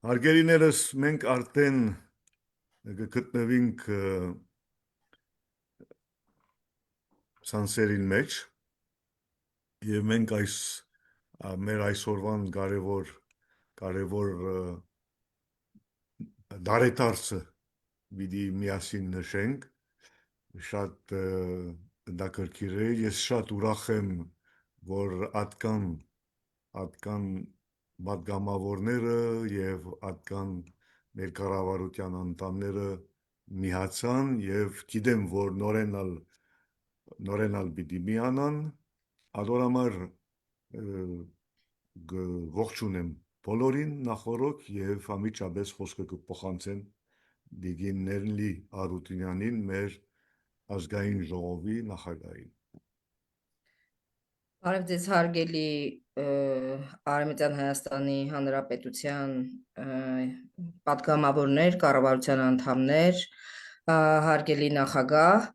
Հարգելիներս մենք արդեն գտնվենք ցանցերին մեջ եւ մենք մեր այսօրվան կարևոր դարետարսը պիտի միասին նշենք շատ դա կրկիր է ես շատ ուրախ եմ որ ատկան պատգամավորները եւ ատկան մեր կառավարության անդամները միացան եւ գիտեմ որ նորենալ պիտի միանան ադորամար ողջունեմ բոլորին նախորոք եւ ամիջապես խոսքը կփոխանցեմ Դիգին Ներլի Արուտինյանին մեր ազգային ժողովի նախագահին Բարև ձեզ հարգելի Արևմտյան Հայաստանի Հանրապետության պատգամավորներ, կառավարության անդամներ, հարգելի նախագահ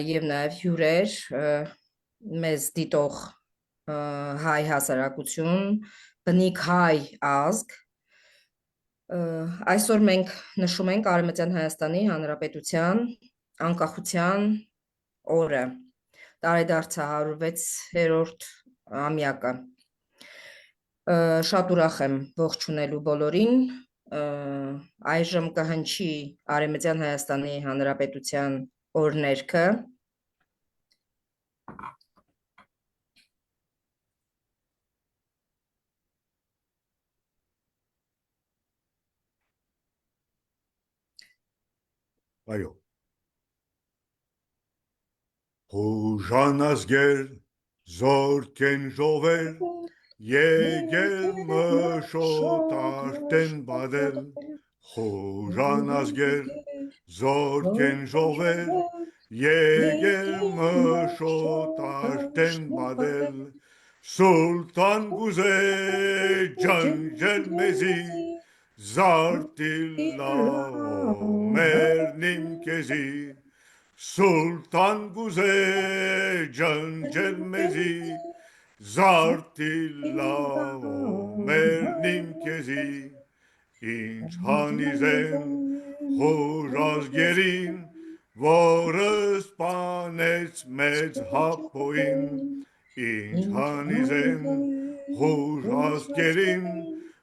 եւ նաեւ հյուրեր, մեզ դիտող հայ հասարակություն, բնիկ հայ ազգ Այսօր մենք նշում ենք Արևմտյան Հայաստանի Հանրապետության անկախության օրը տարեդարձը 106-րդ ամյակը շատ ուրախ եմ ողջունելու բոլորին այժմ կհնչի Արևմտյան Հայաստանի Հանրապետության օրհներգը Այո Հուժան ազգեր զորքեն ժովել եկել մշոտաշտեն բադել Հուժան ազգեր զորքեն ժովել եկել մշոտաշտեն բադել Սուլտան գուզե ջանջել մեզի զարտիլա մերնիմ կեզի Sultan Guze Cancel Mezi Zartilla Mernim Kezi İnç Hanizen Horaz Gerin Vorız Panet Mezhapoin İnç Hanizen Horaz Gerin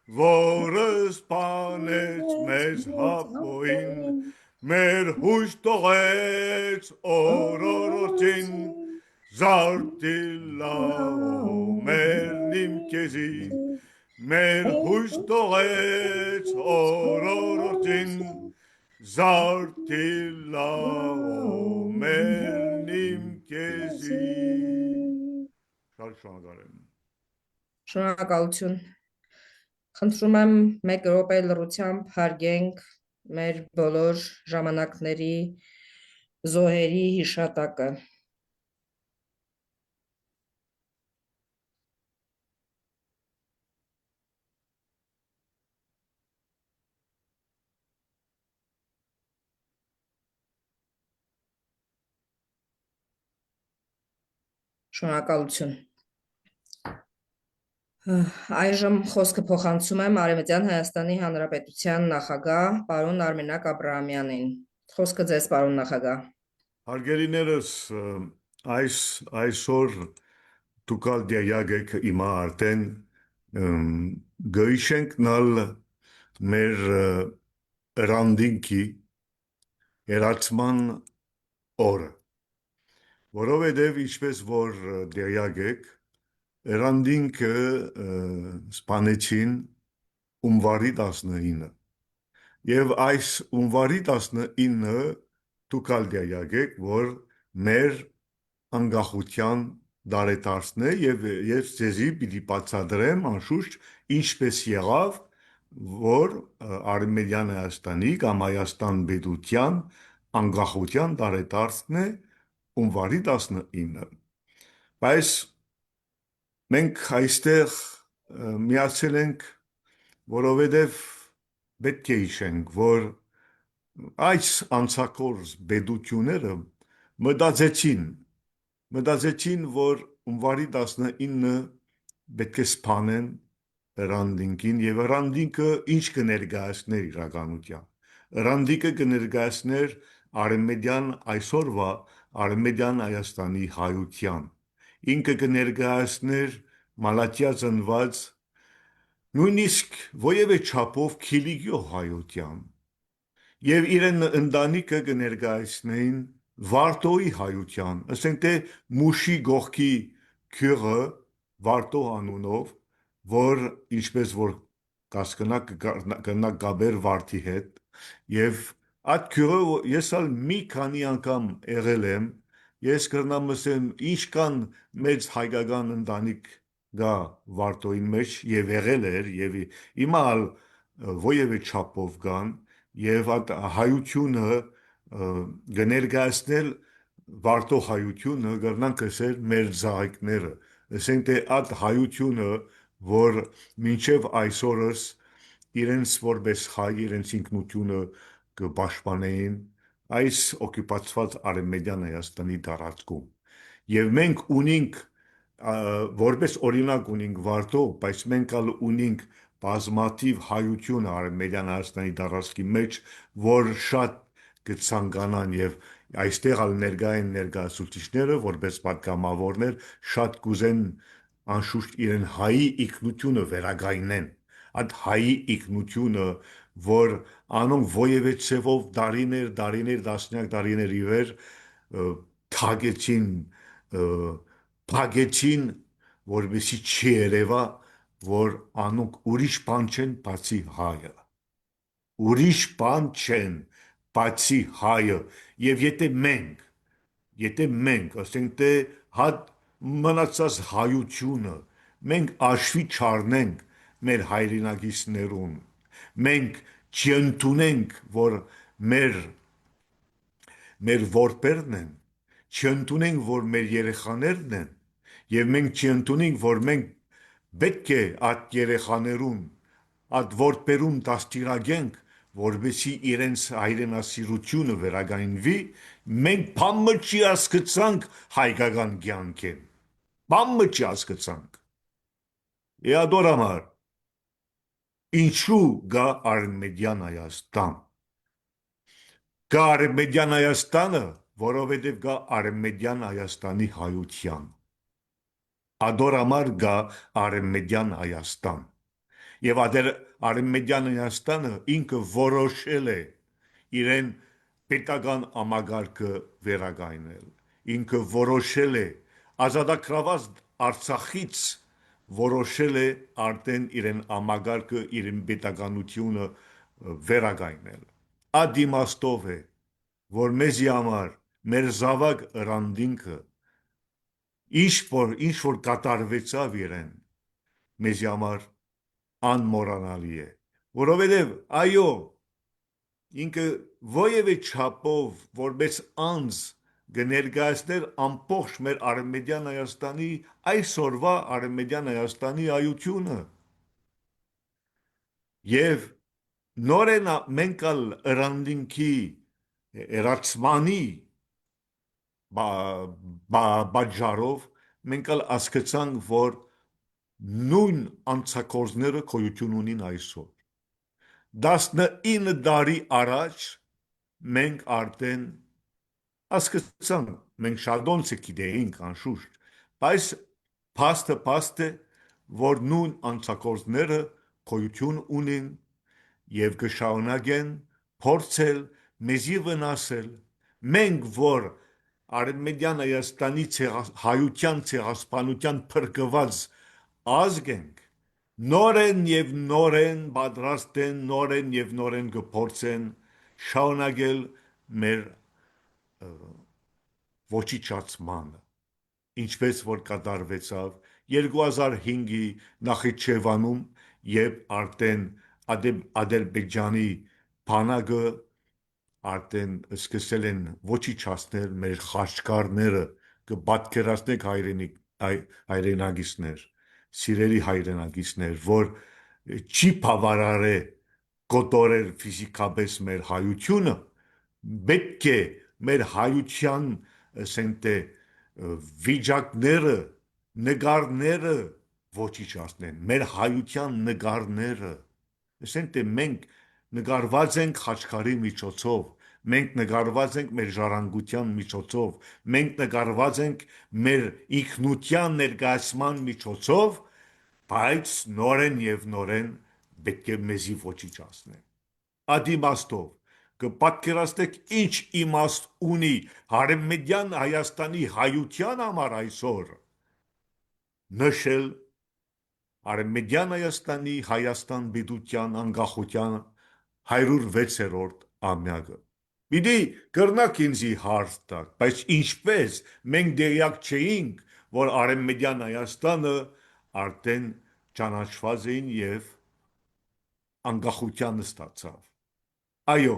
Vorız Panet Mezhapoin Մեր հույս տողեց օրորոցին զարտիլա մերնիմ կեզի Մեր հույս տողեց օրորոցին զարտիլա մերնիմ կեզի Շնորհակալություն Խնդրում եմ 1 րոպե լռությամբ հարգենք մեր բոլոր ժամանակների զոհերի հիշատակը Շնորհակալություն Այժմ խոսքը փոխանցում եմ Արևմտյան Հայաստանի Հանրապետության նախագահ պարոն Արմենակ Աբրահամյանին Խոսքը ձեզ պարոն նախագահ Հարգելիներս այսօր դուքալ դիագեք իմա արդեն գույշենք նալ մեր ռանդինքի երացման օրը որովհետև ինչպես որ դիագեք Ռանդինքը սպանեցին ունվարի 19 եւ այս ունվարի 19-ը դուքալ դիագեք որ մեր անկախության դարետարսն է եւ ես ձեզի պիտի բացատրեմ անշուշտ ինչպես եղավ որ Արմենիան Հայաստանի կամ Հայաստան պետության անկախության դարետարսն է ունվարի 19 բայց Մենք այստեղ միացել ենք, որովհետև պետք է հիշենք, որ այս անցակորձ պետությունները մտածեցին, որ ունվարի 19-ը պետք է սպանեն Ռանդինկին եւ ռանդինկը ինչ կներկայացներ իրականության։ Ռանդիկը կներկայացներ արեմեդյան այսօրվա արեմեդյան Հայաստանի հայության։ Ինքը կներկայացներ մալատյա ծնված նույնիսկ ովևէ չափով քիլիգյո հայության եւ իրեն ընտանիքը կներկայացնեին Վարդոյի հայության, ասենք թե Մուշի գողքի քյուրը Վարդո անունով, որ ինչպես որ կասկնակ կնա գաբեր Վարդի հետ եւ այդ քյուրը ես ալ մի քանի անգամ եղել եմ, ես կրնամ ասեմ ինչքան մեծ հայկական ընտանիք գա Վարդոյին մեջ եւ եղել էր եւ հիմա ալ ովևէ չափով կան եւ այդ հայությունը կներկայացնել Վարդո հայությունը կրնանք ասել մեր զայկները ասենք թե այդ հայությունը որ մինչև այսօրս իրենց որպես հայ իրենց ինքնությունը կպաշտպանեին այս օկուպացված արևմտյան Հայաստանի տարածքում եւ մենք ունենք որպես օրինակ ունենք Վարդո բայց մենք ալ ունենք բազմաթիվ հայություն արևմտյան Հայաստանի տարածքի մեջ որ շատ կցանկանան եւ այստեղ ալ ներկա են ներկայացուցիչները որպես պատգամավորներ շատ կուզեն անշուշտ իրեն հայի ինքնությունը վերագայնեն այդ հայի ինքնությունը որ անոնք ովևէ ցևով դարիներ տասնյակ տարիներ ի վեր թագեցին փագեցին որովհետեւ չի երևա որ անոնք ուրիշ բան չեն բացի հայը ուրիշ բան չեն բացի հայը եւ եթե մենք ասենք թե հատ մնացած հայությունը մենք աշվի չառնենք մեր հայրենակիցներուն մենք չընդունենք որ մեր որբերն են չընդունենք որ մեր երեխաներն են եւ մենք չընդունենք որ մենք պետք է այդ երեխաներուն այդ որբերուն դաստիարակենք որովհետեւ իրենց հայրենասիրությունը վերագայնվի մենք բամը չի հասկացանք հայկական կյանքեն բամը չի հասկացանք Եադորամար ինչու գա արևմտյան Հայաստան գա արևմտյան Հայաստանը որովհետեւ գա արևմտյան Հայաստանի հայության Ադորամար գա արևմտյան Հայաստան եւ արևմտյան Հայաստանը ինքը որոշել է իրեն պետական ամագարկը վերագայնել ինքը որոշել է ազատագրված Արցախից որոշել է արդեն իրեն ամագարկը իրեն պետականությունը վերագայնել ադիմաստով է որ մեզի համար մեր զավակ ռանդինքը ինչ որ կատարվեցավ իրեն մեզի համար անմոռանալի է որովհետև այո ինքը ովևէ չափով որպես անձ կներկայացներ ամբողջ մեր արևմտյան Հայաստանի այսօրվա արևմտյան Հայաստանի այությունը եւ նորեն մենք ալ ռանդինքի երացմանի բաժարով մենք ալ հասկացանք որ նույն անցակորձները գոյություն ունին այսօր 19 տարի առաջ մենք արդեն հասկացանք մենք շարդոնց գիտեինք անշուշտ բայց փաստը որ նույն անցակորձները գոյություն ունին եւ կշարունակեն փորձել մեզի վնասել մենք որ արևմտյան Հայաստանի հայության ցեղասպանության փրկված ազգ ենք նորեն եւ նորեն պատրաստ են նորեն եւ նորեն կփորձեն շարունակել մեր ոչիչացմանը ինչպես որ կատարվեցավ 2005-ի Նախիջևանում երբ արդեն Ադրբեջանի բանակը արդեն սկսել են ոչիչացնել մեր խաչքարները կպատկերացնեք հայրենակիցներ սիրելի հայրենակիցներ որ չի բավարարե կոտորել ֆիզիկապես մեր հայությունը պետք է մեր հայության ասենք թե վիճակները նկարները ոչիչացնեն մեր հայության նկարները։ Ասենք թե մենք նկարված ենք խաչքարի միջոցով, մենք նկարված ենք մեր ժառանգության միջոցով, մենք նկարված ենք մեր ինքնության ներկայացման միջոցով, բայց նորեն եւ նորեն պետք է մեզի ոչիչացնեն։ Ադիմաստով կպատկերացնեք ինչ իմաստ ունի հարեմեդյան Հայաստանի հայության համար այսօր նշել Արեմեդյան Հայաստանի Հայաստան Պետության անկախության 106-րդ ամյակը։ Պիտի կրնակ ինձի հարց տակ, բայց ինչպես մենք դերյակ չէինք, որ Արեմեդյան Հայաստանը արդեն ճանաչված էին եւ անկախության ստացավ։ Այո,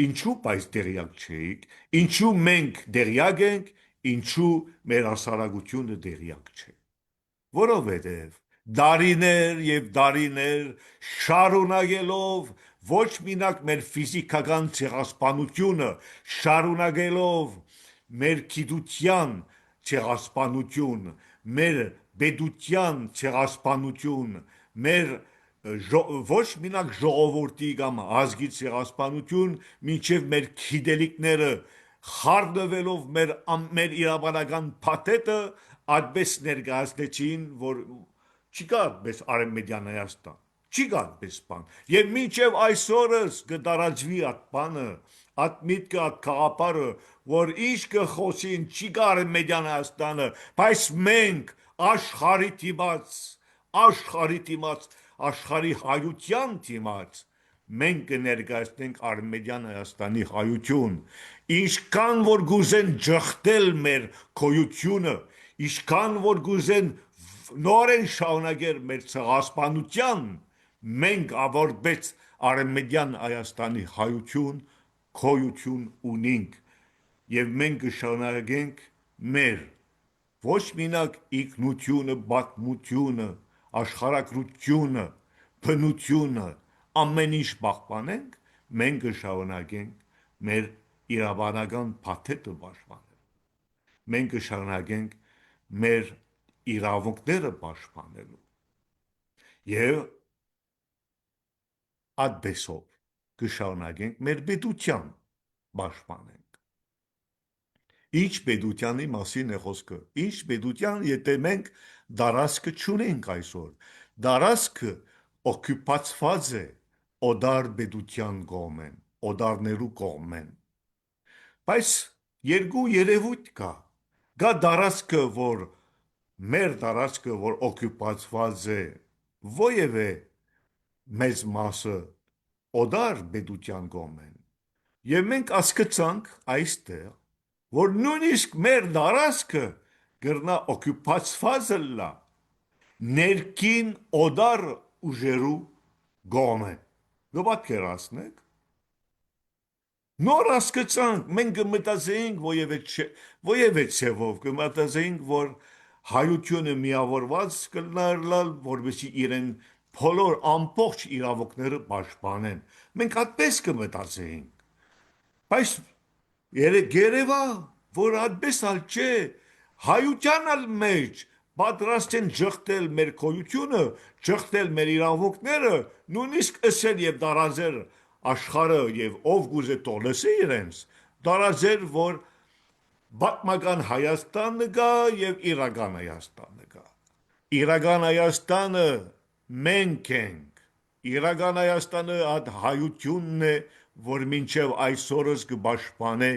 ինչու բայց դերյակ չէիք, ինչու մենք դերյակ ենք, ինչու մեր հասարակությունը դերյակ չէ։ Որովհետև դարիներ եւ դարիներ շարունակելով ոչ մինակ մեր ֆիզիկական ցեղասպանությունը, շարունակելով մեր գիտության ցեղասպանություն, մեր պետության ցեղասպանություն, մեր ոչ մինակ ժողովրդի կամ ազգի ցեղասպանություն, մինչև մեր գիտելիքները խառնվելով մեր իրավանական փաթեթը այդպես ներկայացնեցին, որ չի կա այդպես Արեմեդյան Հայաստան, չի կա այդպես բան։ Եվ մինչև այսօրս կդարաճվի այդ բանը, այդ միտքը, այդ գաղափարը, որ ինչ կխոսին, չի կա Արեմեդյան Հայաստանը, բայց մենք աշխարհի դիմաց, աշխարհի հայության դիմաց մենք կներկայացնենք Արեմեդյան Հայաստանի հայություն, ինչքան որ գուզեն ջղթել մեր գոյությունը, ինչքան որ գուզեն նորեն շարունակել մեր ցեղասպանության, մենք որպես Արեմեդյան Հայաստանի հայություն, գոյություն ունենք եւ մենք կշարունակենք մեր ոչ մինակ ինքնությունը, պատմությունը, աշխարհագրությունը, բնությունը ամեն ինչ պահպանենք, մենք կշարունակենք մեր իրավանական փաթեթը պաշտպանել։ Մենք կշարունակենք մեր իրավունքները պաշտպանելու եւ այդպեսով կշարունակենք մեր պետության պաշտպանենք։ Ինչ պետությանի մասին է խոսքը։ Ինչ պետության, եթե մենք դարաշքը չունենք այսօր։ Դարաշքը օկուպացված է օդար պետության կողմեն, օդարներու կողմեն։ Բայց երկու երևույթ կա։ Կա դարաշքը, որ մեր դարաշքը, որ օկուպացված է ովևէ մեծ մասը օդար պետության կողմեն։ Եվ մենք ասկացանք այստեղ, որ նույնիսկ մեր դարաշքը գրնա օկուպացված լա ներքին օդար ուժերու կողմեն։ Գոհատկերացնեք։ Նոր ասկացանք, մենք կմտածեինք ովևէ ցևով, կմտածեինք, որ հայությունը միավորված կլինալ, որովհետեւ իրեն բոլոր ամբողջ իրավունքները պաշտպանեն։ Մենք այդպես կմտածեինք։ Բայց երևա, որ այդպես ալ չէ, հայությանալ մեջ պատրաստ են ջղթել մեր գոյությունը, ջղթել մեր իրավունքները, նույնիսկ ասել եւ դարազել աշխարհը եւ ով գուզե տոլեսի իրենց, դարազել, որ պատմական Հայաստանը կա եւ իրական Հայաստանը կա։ Իրական Հայաստանը մենք ենք։ Իրական Հայաստանը այդ հայությունն է, որ մինչև այսօրս կպաշտպանե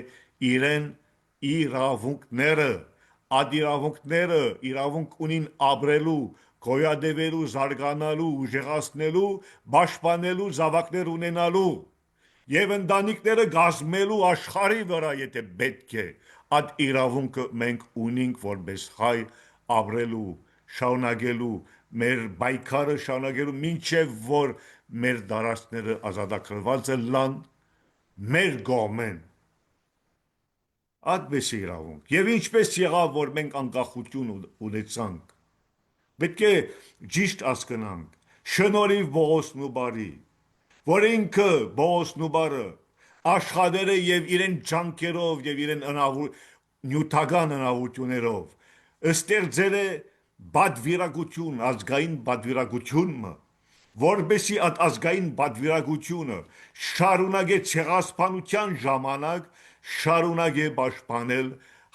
իրեն իրավունքները, այդ իրավունքները իրավունք ունին ապրելու, գոյատևելու, զարգանալու, ուժեղացնելու, պաշտպանելու, զավակներ ունենալու եւ ընտանիքները գազմելու աշխարհի վրա, եթե պետք է, այդ իրավունքը մենք ունենք որպես հայ ապրելու, շարունակելու մեր պայքարը շարունակելու մինչև որ մեր դարաշները ազատագրված լան մեր կողմեն այդպես իրավունք եւ ինչպես եղավ որ մենք անկախություն ունեցանք պետք է ճիշտ հասկանանք շնորհիվ Պողոս Նուբարի որ ինքը Պողոս Նուբարը աշխատել է եւ իրեն ջանքերով եւ իրեն նյութական հնարավորություններով ստեղծել է բادվիրագություն, ազգային բادվիրագությունը, որբեսի այդ ազգային բادվիրագությունը շարունակե ցեղասպանության ժամանակ շարունակե պաշտպանել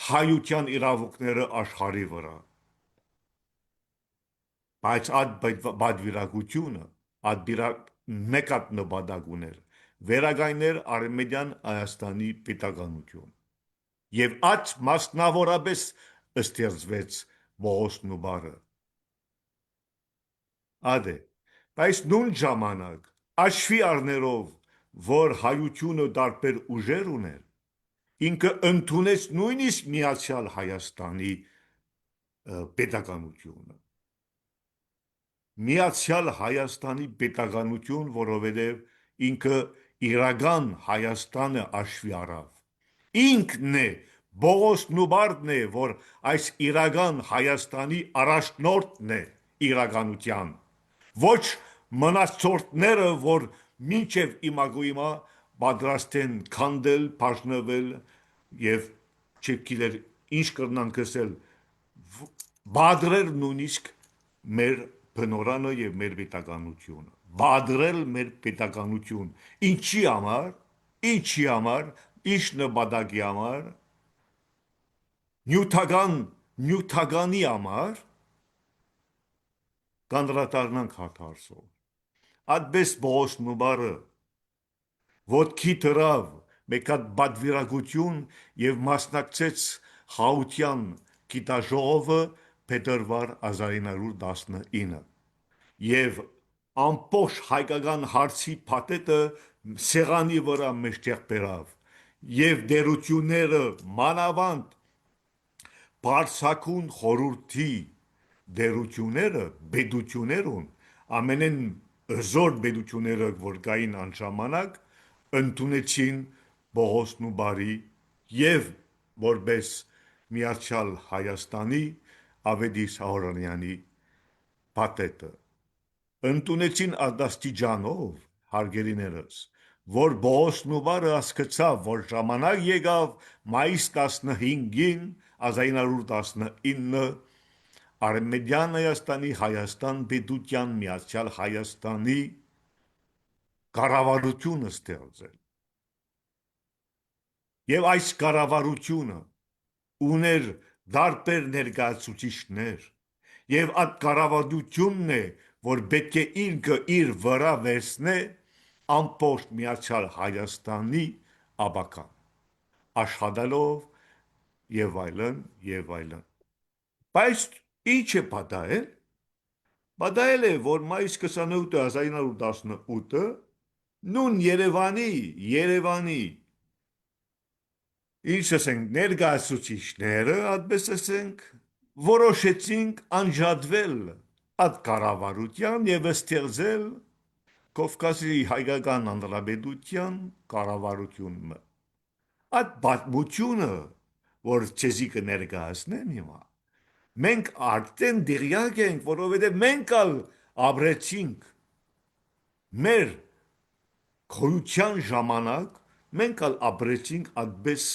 հայության իրավունքները աշխարհի վրա։ Բայց այդ բادվիրագությունը մեկ հատ նպատակ ուներ՝ վերականգնել Արմենիան Հայաստանի պետականություն։ Եվ այդ մասնավորապես ստեղծվեց Բողոս Նուբարը։ Ադե, բայց նույն ժամանակ աշխի առներով, որ հայությունը տարբեր ուժեր ուներ, ինքը ընդունեց նույնիսկ Միացյալ Հայաստանի պետականությունը։ Միացյալ Հայաստանի պետականություն, որովհետև ինքը իրական Հայաստանը աշխի առավ։ Ինքն է, Բողոս Նուբարդն է, որ այս իրական Հայաստանի առաջնորդն է իրականության։ Ոչ մնացորդները, որ մինչև հիմա պատրաստ են քանդել, բաժնվել եւ չգիտեր ինչ կրնան կսել, բادرել նույնիսկ մեր բնորանը եւ մեր պետականությունը, բادرել մեր պետականություն, ինչի համար, ինչ նպատակի համար, նյութականի համար, կանդրադառնանք հաթարսով։ Այդպես Բողոս Նուբարը ոտքի դրավ մեկ հատ բادվիրագություն եւ մասնակցեց Հաուտյան գիտաժողովը փետրվար 1919 եւ ամբողջ հայկական հարցի փաթեթը սեղանի վրա մեջտեղ բերավ եւ դերությունները մանավանդ Բարսակուն խորհրդի դերությունները բեդություններուն ամենեն զոր բեդությունները որ կային անժամանակ ընդունեցին Բողոս Նուբարի եւ որպես Միացյալ Հայաստանի Ավետիս Ահորոնյանի փաթեթը ընդունեցին ադաստիճանով հարգելիներս որ Բողոս Նուբարը հասկացավ որ ժամանակ եկավ մայիս 15-ին 1919 Արմենիան Հայաստանի Հայաստան պետության Միացյալ Հայաստանի կառավարությունը ստեղծել եւ այս կառավարությունը ուներ դարբեր ներկայացուցիչներ եւ այդ կառավարությունն է որ պետք է իր վրա վերցնե ամբողջ Միացյալ Հայաստանի ապական աշխատելով եւ այլն բայց ինչ է պատահել պատահել է որ մայիս 28 1918 նույն Երևանի ինչ ասենք ներկայացուցիչները այդպես ասենք որոշեցինք անջատվել այդ կառավարության եւ ստեղծել Կովկասի հայկական հանրապետության կառավարությունը այդ պատմությունը որ ցեզի կներկայացնեմ հիմա մենք արդեն դերյակ ենք որովհետեւ մենք ալ ապրեցինք մեր քույության ժամանակ մենք ալ ապրեցինք այդպես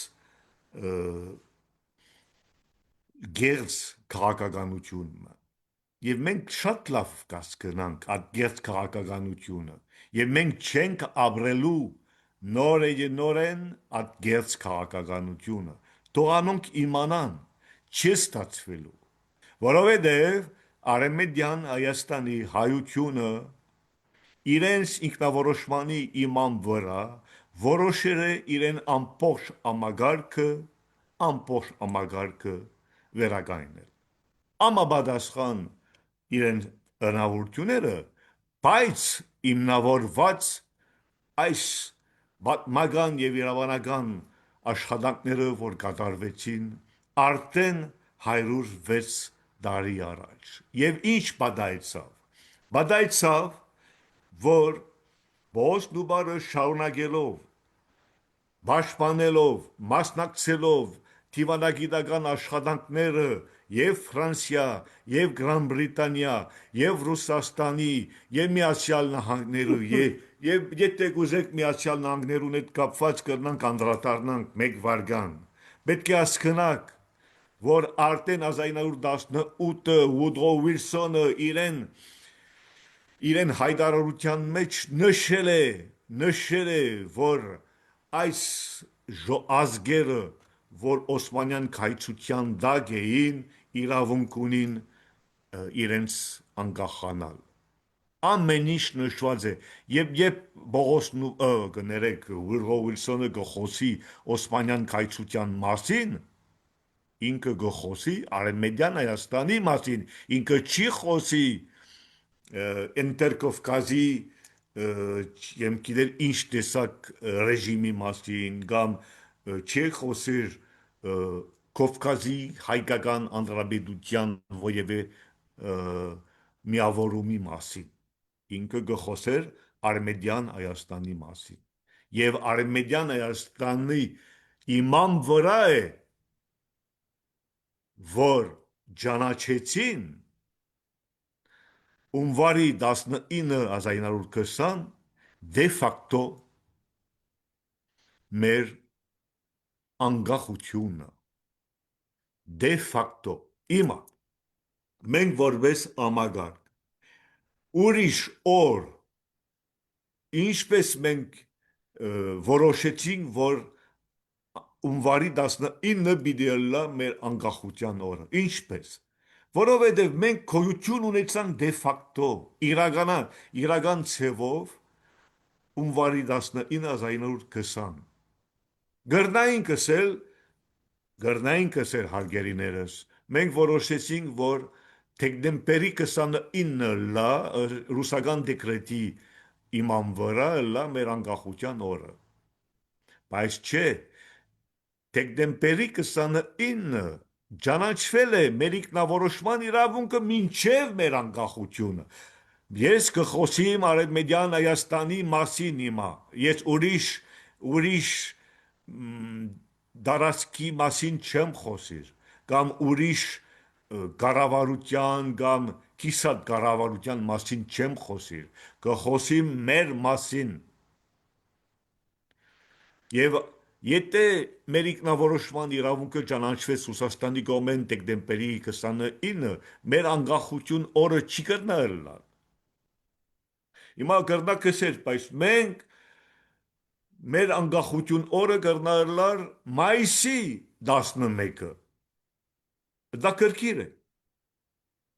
գերց քաղաքականությունը եւ մենք շատ լավ կասկնանք այդ գերց քաղաքականությունը եւ մենք չենք ապրելու նորեն այդ գերց քաղաքականությունը թողանոնք իմանան չի ստացվելու որովհետեւ Արմենիան Հայաստանի հայությունը իրենց ինքնավորոշմանի իման վրա որոշել է իրեն ամբողջ ամագարկը վերականգնել ամապատասխան իրեն հնարավորությունները բայց հիմնավորված այս պատմական եւ իրավանական աշխատանքները որ կատարվեցին արդեն 106 տարի առաջ եւ ինչ պատահեցավ որ Բողոս Նուբարը շարունակելով պաշտպանելով մասնակցելով դիվանագիտական աշխատանքները եւ Ֆրանսիա եւ Գրան Բրիտանիա եւ Ռուսաստանի եւ Միացյալ Նահանգներու եւ եթե կուզեք Միացյալ Նահանգներուն հետ կապված կրնանք անդրադառնանք մեկ վարգան պետք է հասկանաք որ արդեն 1918-ը Վուդրո Վիլսոնը իրեն հայտարարության մեջ նշել է, որ այս ազգերը, որ Օսմանյան քայծության դակ էին, իրավունք ունին իրենց անկախանալ։ Ամեն ինչ նշված է, եւ Բողոսն կներեք Վուդրո Վիլսոնը գխոսի Օսմանյան քայծության մասին, ինքը գխոսի Արևմտյան Հայաստանի մասին, ինքը չի խոսի Ընտերկովկազի եմ գիտեր ինչ տեսակ ռեժիմի մասին կամ չի խոսիր Կովկազի հայկական անձրաբեդության որևէ միավորումի մասին, ինքը գխոսեր Արևմտյան Հայաստանի մասին եւ Արևմտյան Հայաստանի իման վրա է, որ ճանաչեցին Ունվարի 19/1920 դե ֆակտո մեր անկախությունը, դե ֆակտո իմա մենք որպես ամագարկ ուրիշ օր ինչպես մենք որոշեցինք, որ Ունվարի 19-ը պիտի լա մեր անկախության օրը, ինչպես, որովհետև մենք գոյություն ունեցանք դե ֆակտո իրական ցևով Ունվարի 19/1920 գրնային կսել հարգելիներս, մենք որոշեցինք, որ դեկտեմբերի 29-ը լա ռուսական դեկրետի իման վրա լա մեր անկախության օրը, բայց չէ, դեկտեմբերի 29-ը ճանաչվել է մեր ինքնավորոշման իրավունքը մինչև մեր անկախությունը։ Ես կխոսիմ Արևմտյան Հայաստանի մասին հիմա, ես ուրիշ դարածքի մասին չեմ խոսիր, կամ ուրիշ կառավարության կամ կիսատ կառավարության մասին չեմ խոսիր, կխոսիմ մեր մասին։ Եվ եթե մեր ինքնավորոշման իրավունքը ճանաչվեց Ռուսաստանի կողմեն դեկտեմբերի 29-ը, մեր անկախություն օրը չի կրնալ լալ։ Հիմա կրնա կսեր, բայց մենք մեր անկախություն օրը կրնալար մայիսի 11-ը։ Դա կրկիր է։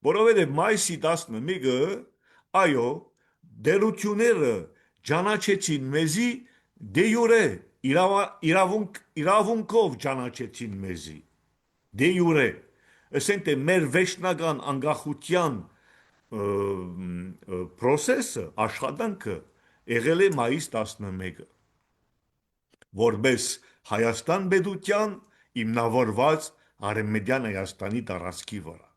Որովհետև մայիսի 11-ը, այո, դերությունները ճանաչեցին մեզի դե յուրե իրավունքով ճանաչեցին մեզի դե յուրե, ասենք թե մեր վերջնական անկախության process-ը, աշխատանքը եղել է մայիս 11-ը, որպես Հայաստան պետության հիմնավորված Արևմտյան Հայաստանի տարածքի վրա։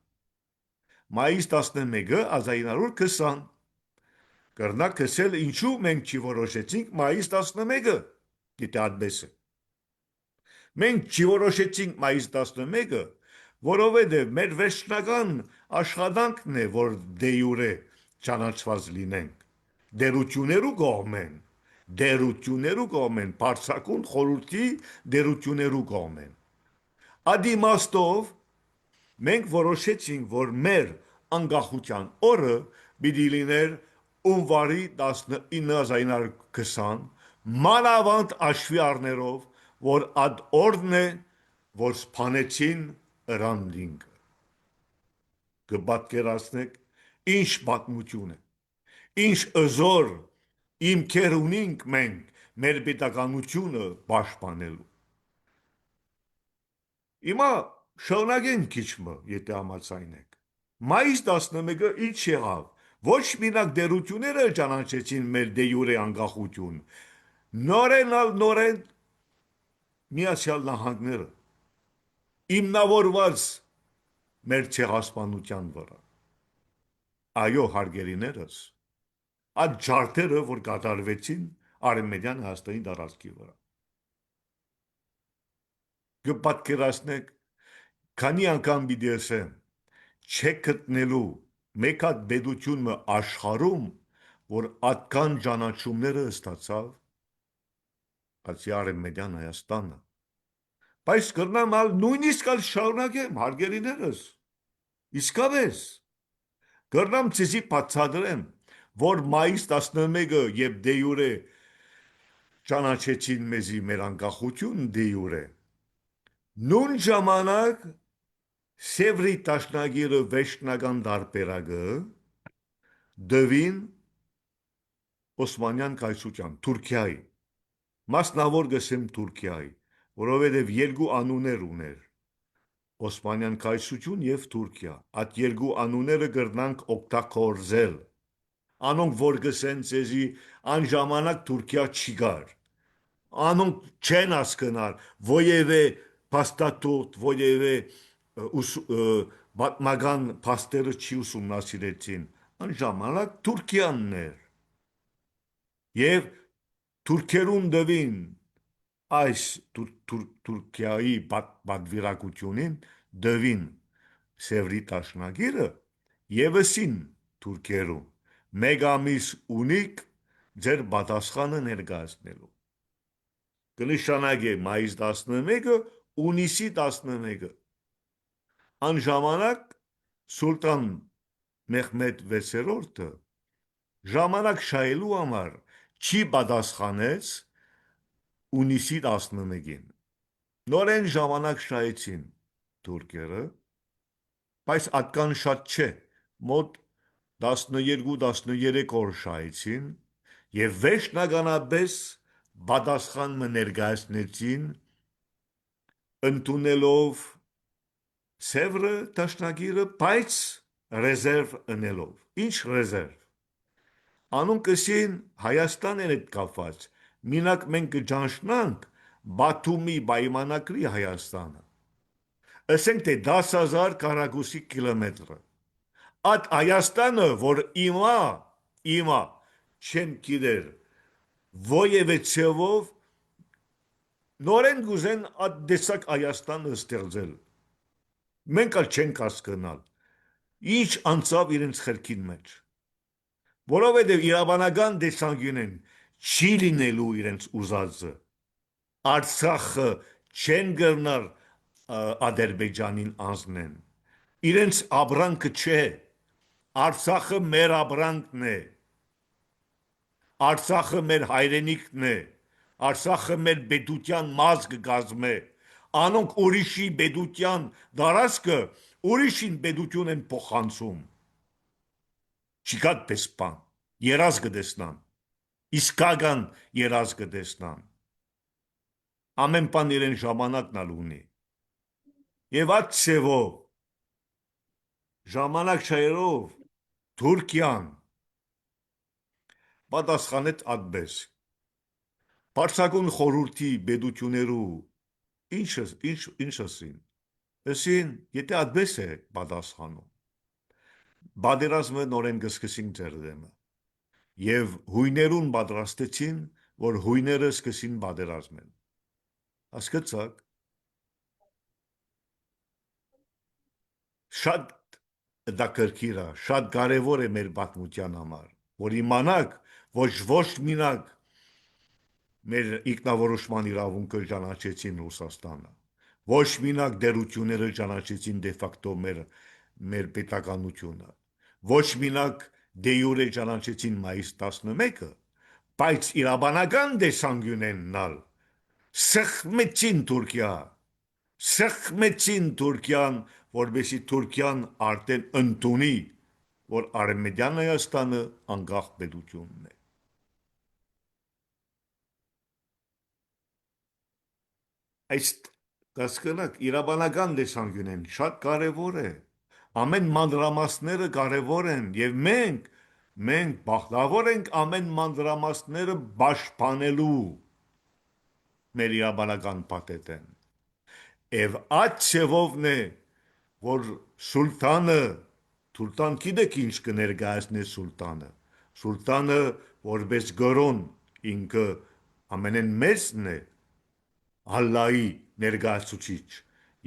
Մայիս 11-ը 1920 կրնա կսել ինչու մենք չի որոշեցինք մայիս 11-ը, գիտե ադբես է։ Մենք չի որոշեցինք մայիս 11-ը, որովհետև մեր վերջնական աշխատանքն է, որ դե յուրե ճանաչված լինենք, դերություններու կողմեն, բարձրակուն խորհրդի դերություններու կողմեն։ Ադիմաստով մենք որոշեցինք, որ մեր անկախության օրը պիտի լիներ Ունվարի 19/1920 մանավանդ աշվի առներով, որ այդ օրն է, որ սփանեցին Հրանտինգը։ Կպատկերացնեք ինչ պատմություն է, ինչ ըզոր հիմքեր ունենք մենք մեր պետականությունը պաշտպանելու։ Հիմա շարունակենք քիչմը, եթե համաձայնեք։ Մայիս 11-ը ինչ եղավ։ Ոչ մենակ դերությունները ճանաչեցին մեր դե յուրե անկախություն, նորեն Միացյալ Նահանգները հիմնավորված մեր ցեղասպանության վրա։ Այո, հարգելիներս, այդ ջարդերը, որ կատարվեցին Արևմտյան Հայաստանի տարածքի վրա։ Կպատկերացնեք, քանի անգամ պիտի ասեմ, չեք գտնելու մեկ հատ պետություն աշխարհում, որ այդքան ճանաչումները ստացավ, բացի Արևմտյան Հայաստանը, Բայց կրնամ ալ նույնիսկ ալ շարունակեմ հարգելիներս։ Իսկապես կրնամ ցեզի բացատրեմ, որ մայիս 11-ը եւ դե յուրե ճանաչեցին մեզի մեր անկախություն դե յուրե։ Նույն ժամանակ Սևրի տաշնագիրը վեշտնական դարբերակը դվին Օսմանյան կայսրության Թուրքիայի մասնավոր գսեմ Թուրքիայի, որովհետև երկու անուններ ուներ Օսմանյան կայսրություն եւ Թուրքիա։ Այդ երկու անունները կրնանք օգտագործել։ Անոնք որ գսեն ցեզի այն ժամանակ Թուրքիա չկար։ Անոնք չեն հասկնալ ովևէ փաստաթուղթ, ովևէ պատմական փաստերը չի ուսումնասիրեցին։ Այն ժամանակ Թուրքիանն էր։ Եվ թուրքերուն դվին այս Թուրքիայի պատվիրակությունին դվին Սևրի տաշնագիրը եւսին թուրքերուն մեկ ամիս ունիկ ձեր պատասխանը ներկայացնելու կնշանակե մայիս 11-ը ունիսի 11-ը այն ժամանակ սուլտան Մեհմեդ 6-րդը ժամանակ շահելու համար չի պատասխանեց ունիսի 11-ին նորեն ժամանակ շահեցին թուրքերը բայց այդքան շատ չէ մոտ 12-13 օր շահեցին եւ վերջնականապես պատասխանը ներկայացնեցին ընդունելով Սևրը տաշնագիրը բայց ռեզերվ ընելով ինչ ռեզերվ անոնք կսին Հայաստան են հետ կապված մինակ մենք կճանչնանք Բաթումի պայմանագրի Հայաստանը ասենք թե 10,000 քառակուսի կիլոմետրը այդ Հայաստանը որ իմա չեմ գիտեր ովևէ ցևով նորեն գուզեն այդ դեսակ Հայաստանը ստեղծել մենք ալ չենք հասկանալ ինչ անցավ իրենց խելքին մեջ որովհետև իրավանական դեսանգյունեն չի լինելու իրենց ուզածը Արցախը չեն գտնար Ադրբեջանին անձնեն իրենց ապրանքը չէ Արցախը մեր ապրանքն է Արցախը մեր հայրենիքն է Արցախը մեր պետության մաս կգազմե անոնք ուրիշի պետության դարածքը ուրիշին պետություն են փոխանցում չկա պես բան երազ կտեսնան իսկական երազ կտեսնան ամեն բան իրեն ժամանակն ալ ունի եւ այդ ցևով ժամանակ շայրով Թուրքիան պատասխանեց այդպես Պարսակուն խորհրդի պետություներու ինչ ասին ասին եթե այդպես է պատասխանում պատերազմը նորեն կսկսին ձեր դեմը եւ հույներուն պատրաստեցին որ հույները սկսին պատերազմել հասկացաք շատ դակրքիրա շատ կարեւոր է մեր պատմության համար որ իմանաք ոչ մինակ մեր ինքնավորոշման իրավունքը ճանաչեցին Ռուսաստանը ոչ մինակ դերությունները ճանաչեցին դե ֆակտո մեր պետականությունը ոչ մինակ դե յուրե ճանաչեցին մայիս 11-ը բայց իրավանական դեսանգյունենալ սխմեցին Թուրքիան որբեսի Թուրքիան արդեն ընդունի որ Արևմտյան Հայաստանը անկախ պետությունն է այս կասկնակ իրավանական դեսանգյունեն շատ կարևոր է ամեն մանրամասները կարևոր են եւ մենք բախտավոր ենք ամեն մանրամասները պաշտպանելու մեր իրավանական պատետեն եւ այդ ցևովն է որ Սուլտան գիտեք ինչ կներկայացնի Սուլտանը որպես գրոն ինքը ամենեն մեծն է Ալլայի ներկայացուցիչ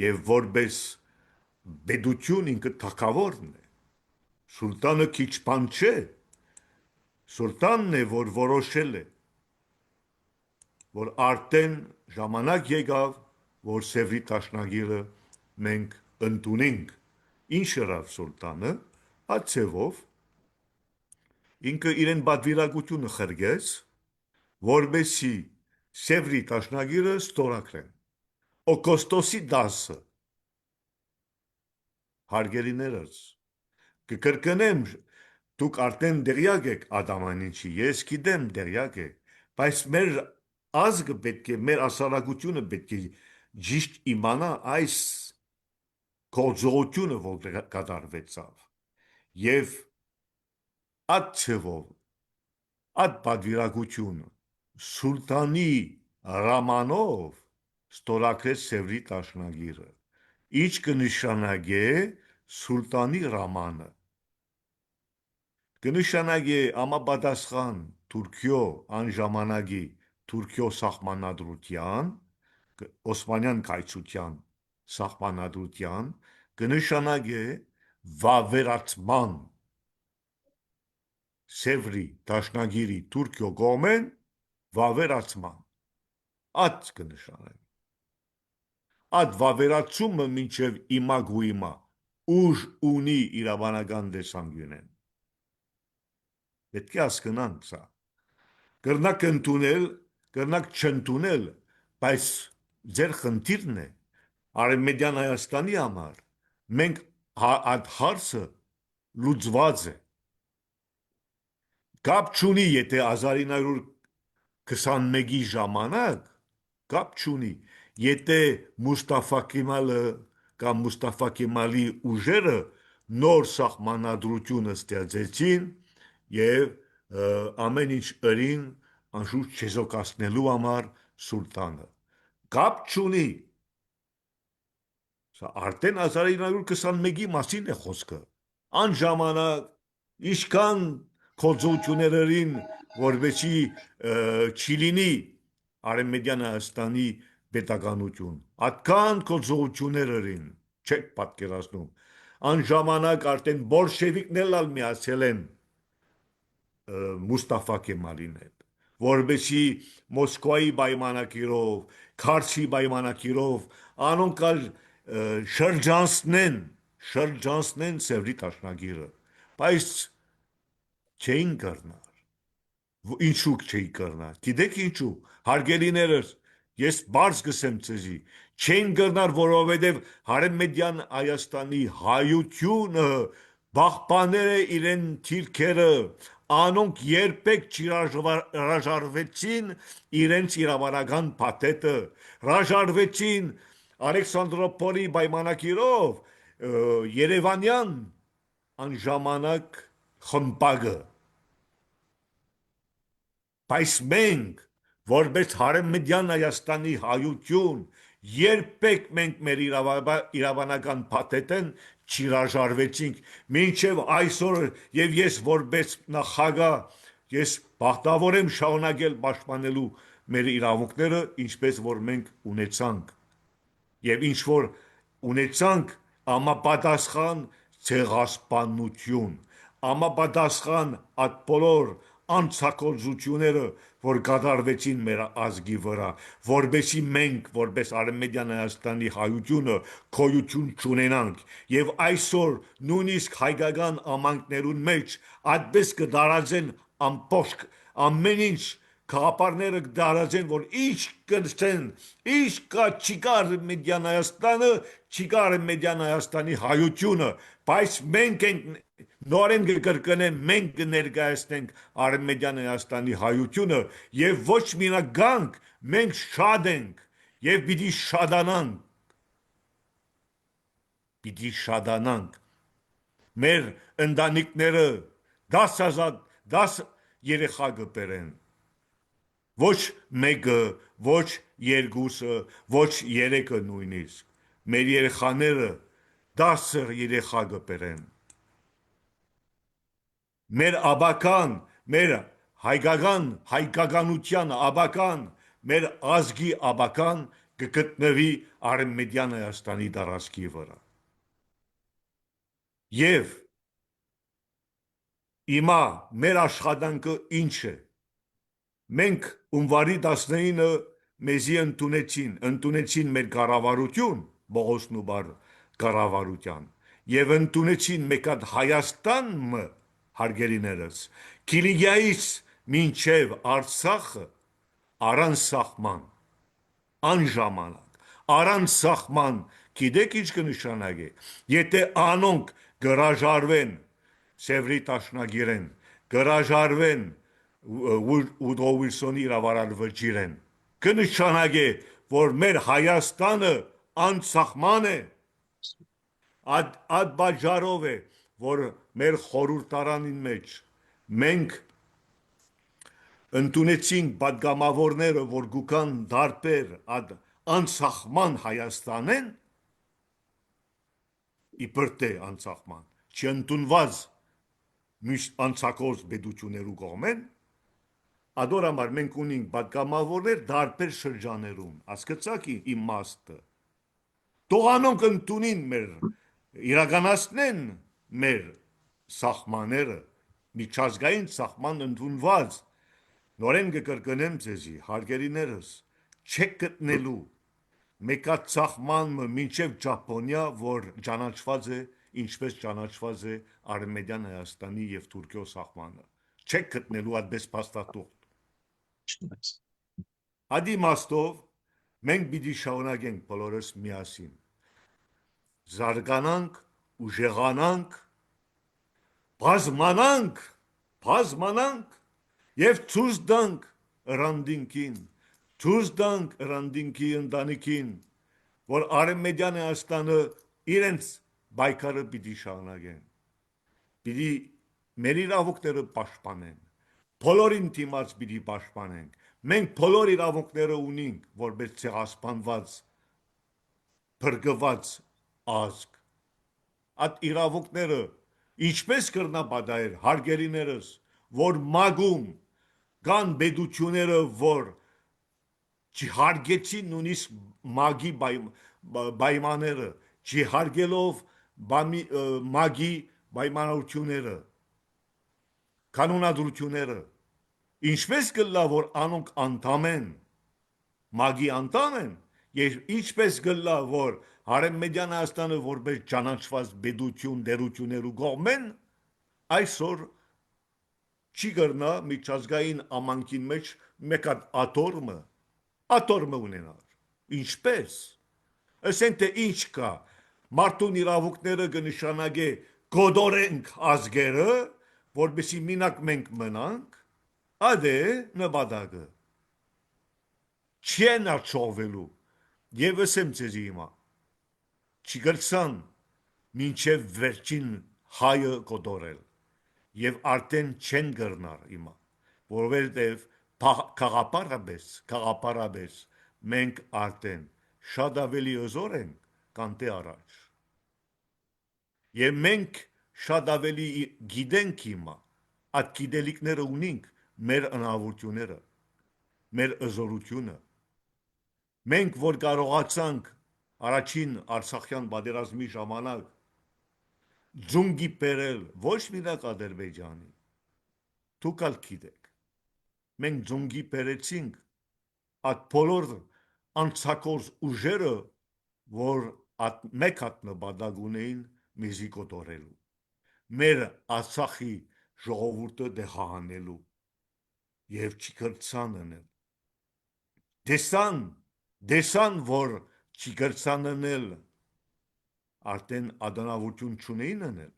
եւ որպես պետություն ինքը թագավորն է Սուլտանը քիչ բան չէ Սուլտանն է որ որոշել է որ արդեն ժամանակ եկավ որ Սևրի Տաշնագիրը մենք ընդունենք ինչ հրավ Սուլտանը, այդ ցևով ինքը իրեն բادرագությունը խրգեց, որբեսի Սևրի Տաշնագիրը ստորագրեն։ Օգոստոսի 10-ը հարգելիներս կկրկնեմ, դուք արդեն դերյակ եք ադամանիչի, ես գիտեմ դերյակ եք, բայց մեր ազգը պետք է, մեր ասարակությունը պետք է ճիշտ իմանա այս գործողությունը, որ կատարվեցավ, եւ այդ ցևով, այդ բادرագությունը Սուլտանի Ռամանով ստորագրեց Սևրի Տաշնագիրը, ինչ կնշանակե Սուլտանի Ռամանը, կնշանակե համապատասխան Թուրքիո անժամանակի Թուրքիո սահմանադրության, Օսմանյան կայսրության սահմանադրության, կնշանակե վավերացման Սևրի Տաշնագիրի Թուրքիո կողմեն վավերացման, այդ կնշանակե, այդ վավերացումը մինչև իմա գույմա ուժ ունի իրավանական տեսանկյունեն, պետք է հասկանանք սա, կրնակ ընդունել, կրնակ չընդունել, բայց ձեր խնդիրն է, Արևմտյան Հայաստանի համար, մենք այդ հարցը լուծված է, կապ չունի, եթե 1921-ի ժամանակ, կապ չունի, եթե Մուստաֆա Կեմալը կամ Մուստաֆա Կեմալի ուժերը նոր սահմանադրությունը ստեղծեցին եւ ամեն ինչ ըրին անշուշտ չեզոքացնելու համար Սուլտանը, կապ չունի, սա արդեն 1921-ի մասին է խոսքը, այն ժամանակ ինչքան գործողություններին, որովհետեւ չի լինի Արևմտյան Հայաստանի պետականություն, այդքան գործողություններ էին, չեք պատկերացնում, այն ժամանակ արդեն բոլշևիկներն ալ միացել են Մուստաֆա Կեմալին հետ, որովհետեւ Մոսկվայի պայմանագիրով, Քարչի պայմանագիրով անոնք ալ շրջանցնեն Սևրի Տաշնագիրը, բայց չէին կրնար, ինչու չէի կրնար, գիտեք ինչու, հարգելիներս, ես բարձ գսեմ ձեզի, չեն կրնար, որովհետև Արևմտյան Հայաստանի հայությունը պահպանել է իրեն թիրքերը, անոնք երբեք չհրաժարվեցին իրենց իրավանական փաթեթը, հրաժարվեցին Ալեքսանդրոպոլի պայմանագիրով Երևանյան անժամանակ խմբակը, բայց մենք, որպես Արևմտյան Հայաստանի հայություն, երբեք մենք մեր իրավանական փաթեթեն չհրաժարվեցինք, մինչև այսօր եւ ես որպես նախագահ, ես բախտավոր եմ շարունակել պաշտպանելու մեր իրավունքները, ինչպես որ մենք ունեցանք, եւ ինչ որ ունեցանք համապատասխան ցեղասպանություն, համապատասխան այդ բոլոր անցագործությունները, որ կատարվեցին մեր ազգի վրա, որբեսի մենք, որպես Արևմտյան Հայաստանի հայությունը, գոյություն չունենանք, եւ այսօր նույնիսկ հայկական ամանքներուն մեջ այդպես կդարածեն ամբողջ ամեն ինչ Քաղաքները դարածեն, որ ինչ կնստեն, ինչ կա չկա Արևմտյան Հայաստանը, չկա Արևմտյան Հայաստանի հայությունը, բայց մենք ենք նորեն կկրկնեմ, մենք կներկայացնենք Արևմտյան Հայաստանի հայությունը եւ ոչ միայն գանք, մենք շատ ենք եւ պիտի շադանանք, մեր ընտանիքները 10 երեխա կբերեն, ոչ մեկը, ոչ երկուսը, ոչ երեքը նույնիսկ, մեր երեխաները 10 երեխա կբերեն, մեր աբական, մեր հայկականության աբական, մեր ազգի աբական կգտնվի Արևմտյան Հայաստանի տարածքի վրա։ Եվ հիմա մեր աշխատանքը ինչ է։ Մենք հունվարի 19-ը մեզի ընդունեցին մեր կառավարություն, Բողոսն ու բար կառավարության, եւ ընդունեցին մեկ հատ Հայաստանը, հարգելիներս, Կիլիկիայից մինչև Արցախը առանց սահման, անժամանակ, առանց սահման, գիտեք ինչ կնշանակի, եթե անոնք գրաժարվեն Սևրի տաշնագիրեն, գրաժարվեն Ուդո Վիլսոնի իրավարար վճիրեն, կնշանակի, որ մեր Հայաստանը անսահման է, այդ բաժարով է, որ մեր խորհրդարանին մեջ մենք ընդունեցինք պատգամավորները, որ գուկան դարբեր այդ անսահման Հայաստանեն, իբր թե անսահման, չընդունված միշտ անցակորձ բեդություններու կողմեն, ադոր համար մենք ունենք պատգամավորներ դարբեր շրջաներում, ասկացակ իմաստը, տողանոնք ընդունին մեր, իրականացնեն մեր սահմանները, միջազգային սահման ընդունված, նորեն կկրկնեմ ձեզի, հարգելիներս, չեք գտնելու մեկած սահմանը մինչև Ճապոնիա, որ ճանաչված է, ինչպես ճանաչված է Արմենիան, Հայաստանի եւ Թուրքիո սահմանը։ Չեք գտնելու այդպես փաստաթուղթ։ Այդ իմաստով մենք պիտի շարունակենք բոլորս միասին։ Զարգանանք, ուժեղանանք, բազմանանք եւ ցույց տանք Ռանդինքին, ցույց տանք Ռանդինքի ընտանիքին, որ Արմենիան Հայաստանը իրենց բայկարը պիտի շարունակեն, պիտի մեր իրավունքները պաշտպանեն, բոլորին դիմաց պիտի պաշտպանենք, մենք բոլոր իրավունքները ունենք, որպես ցեղասպանված, փրկված ազգ, այդ իրավունքները ինչպես կրնա բադայել հարգելիներս, որ մագում կան բեդությունները, որ չհարգեցին նույնիսկ մագի պայմանները, չհարգելով մագի պայմանավորությունները, կանոնադրությունները, ինչպես կլա, որ անոնք անդամ են, մագի անդամ են, եւ ինչպես կլա, որ Արմենիան Հայաստանը որպես ճանաչված բեդություն դերություններու կողմեն, այսօր չի կրնա միջազգային ամանքին մեջ մեկ հատ աթորմը ունենալ, ինչպես, ասենք թե ինչ կա, մարդուն իրավունքները կնշանակե գոդորենք ազգերը, որպեսի մինակ մենք մնանք, այդ է նպատակը, չեն աչողվելու, եւ ասեմ ձեզի հիմա, չգրցան մինչև վերջին հայը գոդորել, եւ արդեն չեն գրնար հիմա, որովհետեւ քաղաքապարաբես մենք արդեն շատ ավելի հզոր ենք, քան թե առաջ, եւ մենք շատ ավելի գիտենք հիմա, այդ գիտելիքները ունենք, մեր հնարավորությունները, մեր հզորությունը, մենք որ կարողացանք առաջին Արցախյան պատերազմի ժամանակ ձունգի բերել ոչ միակ Ադրբեջանի, դուք ալ գիտեք, մենք ձունգի բերեցինք այդ բոլոր անցակորձ ուժերը, որ մեկ հատ նպատակ ունեին մեզի կոտորելու, մեր Արցախի ժողովուրդը դեղահանելու եւ չկրցան անել, դեսան, որ չկրցան անել, արդեն ադանավություն չունեին անել,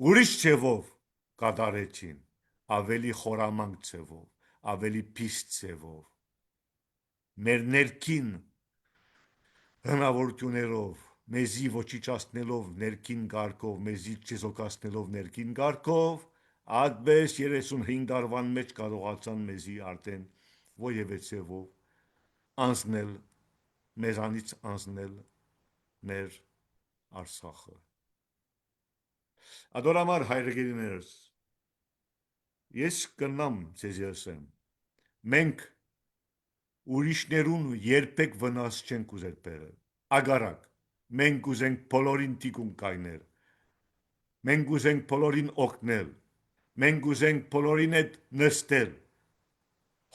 ուրիշ ձևով կատարեցին, ավելի խորամանկ ձևով, ավելի պիստ ձևով, մեր ներքին հնարավորություններով, մեզի ոչիչացնելով ներքին կարգով, մեզի չեզոքացնելով ներքին կարգով, այդպես 35 տարվան մեջ կարողացան մեզի արդեն որևէ ձևով անցնել, մեզանից անցնել մեր Արցախը։ Ադորամար հայրեգերիներս, ես կնամ ձեզի ասեմ, մենք ուրիշներուն երբեք վնաս չենք ուզել բերել, ագարակ, մենք ուզենք բոլորին թիկուն կայնել, մենք ուզենք բոլորին օգնել, մենք ուզենք բոլորին հետ նստել,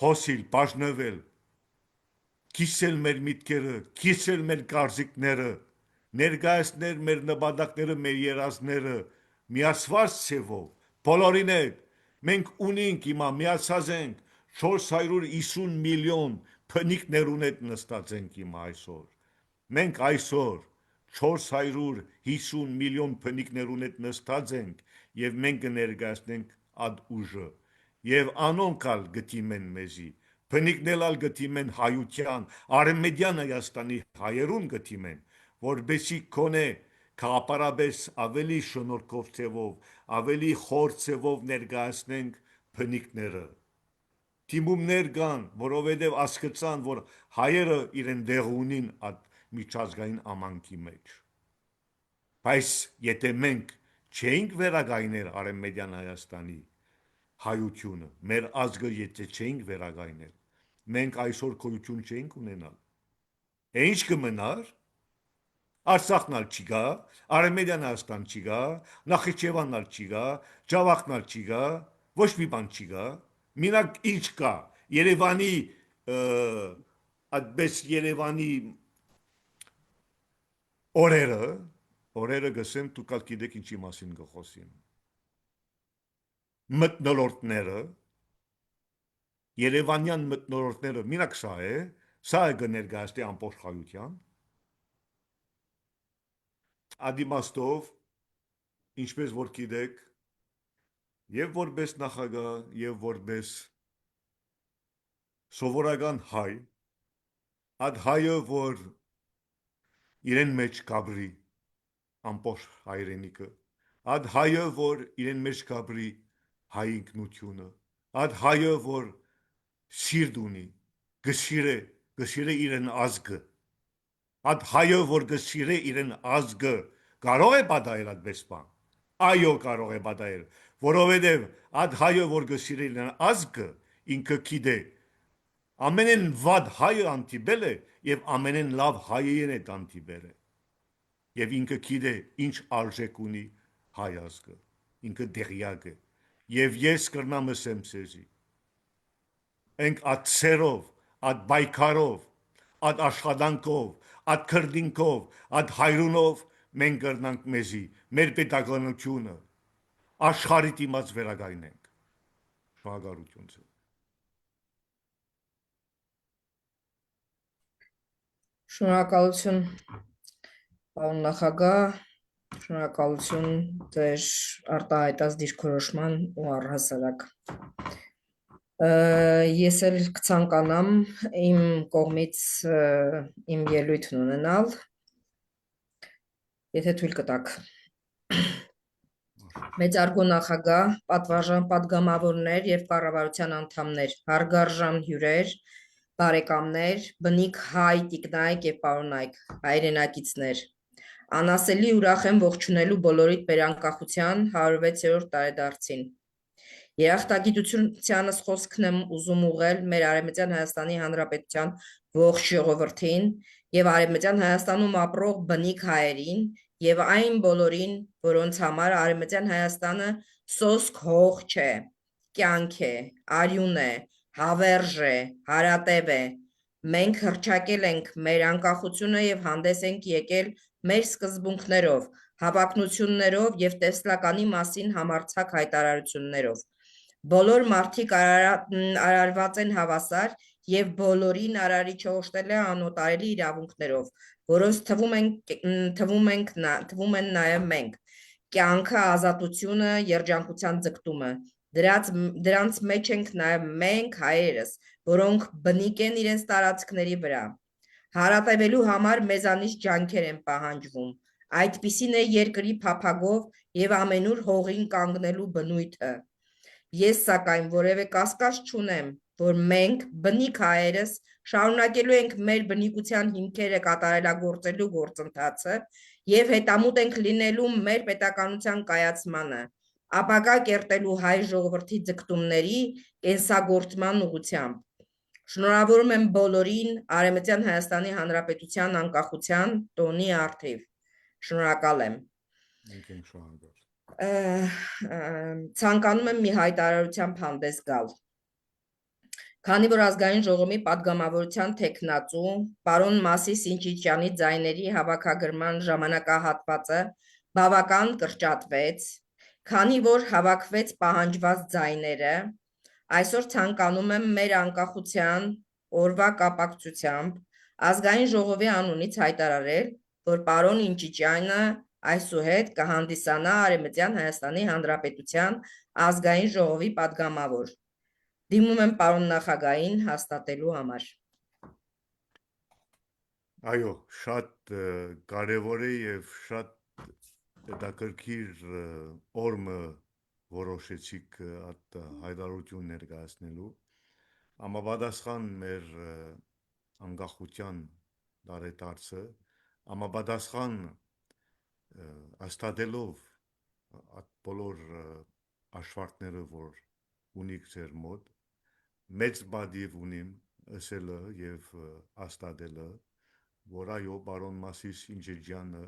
հոսիլ, բաժնվել, կիսել մեր միտքերը, կիսել մեր կարծիքները, ներկայացնել մեր նպատակները, մեր երազները միացված ցևով, բոլորին հետ մենք ունենք հիմա միացած ենք 450 միլիոն փնիկներուն հետ նստած ենք հիմա այսօր։ Մենք այսօր 450 միլիոն փնիկներուն հետ նստած ենք եւ մենք կներկայացնենք այդ ուժը եւ անոնքալ գտիմեն մեզի փնիկնելալ գտիմեն հայության արմեդյան Հայաստանի հայերուն գտիմեն որբեսի կոնե քաղաքապարաբես ավելի շնորհքով ցևով ավելի խոր ցևով ներկայացնենք փնիկները թիմումներ կան, որովհետև ասկացան, որ հայերը իրեն դեղ ունին այդ միջազգային ամանքի մեջ։ Բայց եթե մենք չենք վերագայներ Արևմտյան Հայաստանի հայությունը, մեր ազգը եթե չենք վերագայնել, մենք այսօր գոյություն չենք ունենալ։ Ինչ կմնար։ Արցախնալ չի գա, Արևմտյան Հայաստան չի գա, Նախիջևանալ չի գա, Ջավախնալ չի գա, ոչ մի բան չի գա։ Մինակ ինչ կա Երևանի այդպես Երևանի օրերը գսեմ դուք ալ գիտեք ինչի մասին գխոսին մտնոլորտները Երևանյան մտնոլորտները մինակ սա է կներկայացնի ամբողջ հայության ադիմաստով ինչպես որ գիտեք եւ որպես նախագահ եւ որպես սովորական հայ այդ հայը որ իրեն մեջ կաբրի ամբողջ հայրենիքը այդ հայը որ իրեն մեջ կաբրի հայ ինքնությունը այդ հայը որ սիրտ ունի գսիրե իրեն ազգը այդ հայը որ գսիրե իրեն ազգը կարող է պատահել այդպես բան այո կարող է պատահել որովհետև այդ հայը որ գսիրե իրեն ազգը ինքը գիտե ամենեն վատ հայը անտիբել է եւ ամենեն լավ հայերն է անտիբել է եւ ինքը գիտե ինչ արժեք ունի հայ ազգը ինքը դեղյակ է եւ ես կրնամ ասեմ ցեզի ենք այդ ցերով այդ բայկարով այդ աշխատանքով այդ քրդինքով այդ հայրունով մենք կրնանք մեզի մեր պետականությունը աշխարհի դիմաց վերագայնենք շնորհակալություն ձեզ Շնորհակալություն պարոն նախագահ, շնորհակալություն ձեր արտահայտած դիրքորոշման ու առհասարակ ես էլ կցանկանամ իմ կողմից իմ ելույթն ունենալ եթե թույլ կտաք մեծարգո նախագահ, պատվարժան պատգամավորներ եւ կառավարության անդամներ, հարգարժան հյուրեր, բարեկամներ, բնիկ հայ, տիկնայք եւ պարոնայք, հայրենակիցներ անասելի ուրախ եմ ողջունելու բոլորիդ բերանկախության 106-րդ տարեդարձին Երախտագիտությանս խոսքն եմ ուզում ուղղել մեր Արևմտյան Հայաստանի Հանրապետության ողջ ժողովրդին եւ Արևմտյան Հայաստանում ապրող բնիկ հայերին եւ այն բոլորին, որոնց համար Արևմտյան Հայաստանը սոսկ հող չէ, կյանք է, արյուն է, հավերժ է, հարատև է։ Մենք հռչակել ենք մեր անկախությունը եւ հանդես ենք եկել մեր սկզբունքներով, հավակնություններով եւ տեսլականի մասին համարձակ հայտարարություններով։ Բոլոր մարդիկ արարված են հավասար եւ բոլորին արարիչ օժտել է անոտարելի իրավունքներով, որոնց թվում են նաեւ մենք։ Կյանքը, ազատությունը, երջանկության ձգտումը։ Դրանց մեջ ենք նաեւ մենք հայերս, որոնք բնիկ են իրենց տարածքների վրա։ Հարատևելու համար մեզանից ջանքեր են պահանջվում։ Այդպիսին է երկրի փափագով եւ ամենուր հողին կանգնելու բնույթը։ Ես սակայն որևէ կասկած չունեմ, որ մենք բնիկ հայերս շարունակելու ենք մեր բնիկության հիմքերը կատարելագործելու գործընթացը եւ հետամուտ ենք լինելու մեր պետականության կայացմանը, ապագա կերտելու հայ ժողովրդի ձգտումների կենսագործման ուղղությամբ։ Շնորհավորում եմ բոլորին Արևմտյան Հայաստանի Հանրապետության անկախության տոնի առթիվ։ Շնորհակալ եմ։ Մենք ենք շնորհակալ Ցանկանում եմ մի հայտարարությամբ հանդես գալ։ Քանի որ ազգային ժողովի падգամավորության տեխնացու պարոն Մասիս Ինչիչյանի ձայների հավաքագրման ժամանակահատվածը բավական կրճատվեց, քանի որ հավաքվեց պահանջված ձայները, այսօր ցանկանում եմ մեր անկախության օրվա կապակցությամբ ազգային ժողովի անունից հայտարարել, որ պարոն Ինչիչյանը այսուհետ կհանդիսանա Արևմտյան Հայաստանի Հանրապետության ազգային ժողովի падգամավոր։ Դիմում եմ պարոն նախագահին հաստատելու համար։ Այո, շատ կարևոր է եւ շատ հետաքրքիր օրը որոշեցիք այդ հայտարարություն ներկայացնելու։ Համապատասխան մեր անկախության տարեդարձը, համապատասխան հաստատելով այդ բոլոր աշխարհները, որ ունիք ձեր մոտ, մեծ բադիվ ունիմ ասելը եւ հաստատելը, որ այո, պարոն Մասիս Ինչիչյանը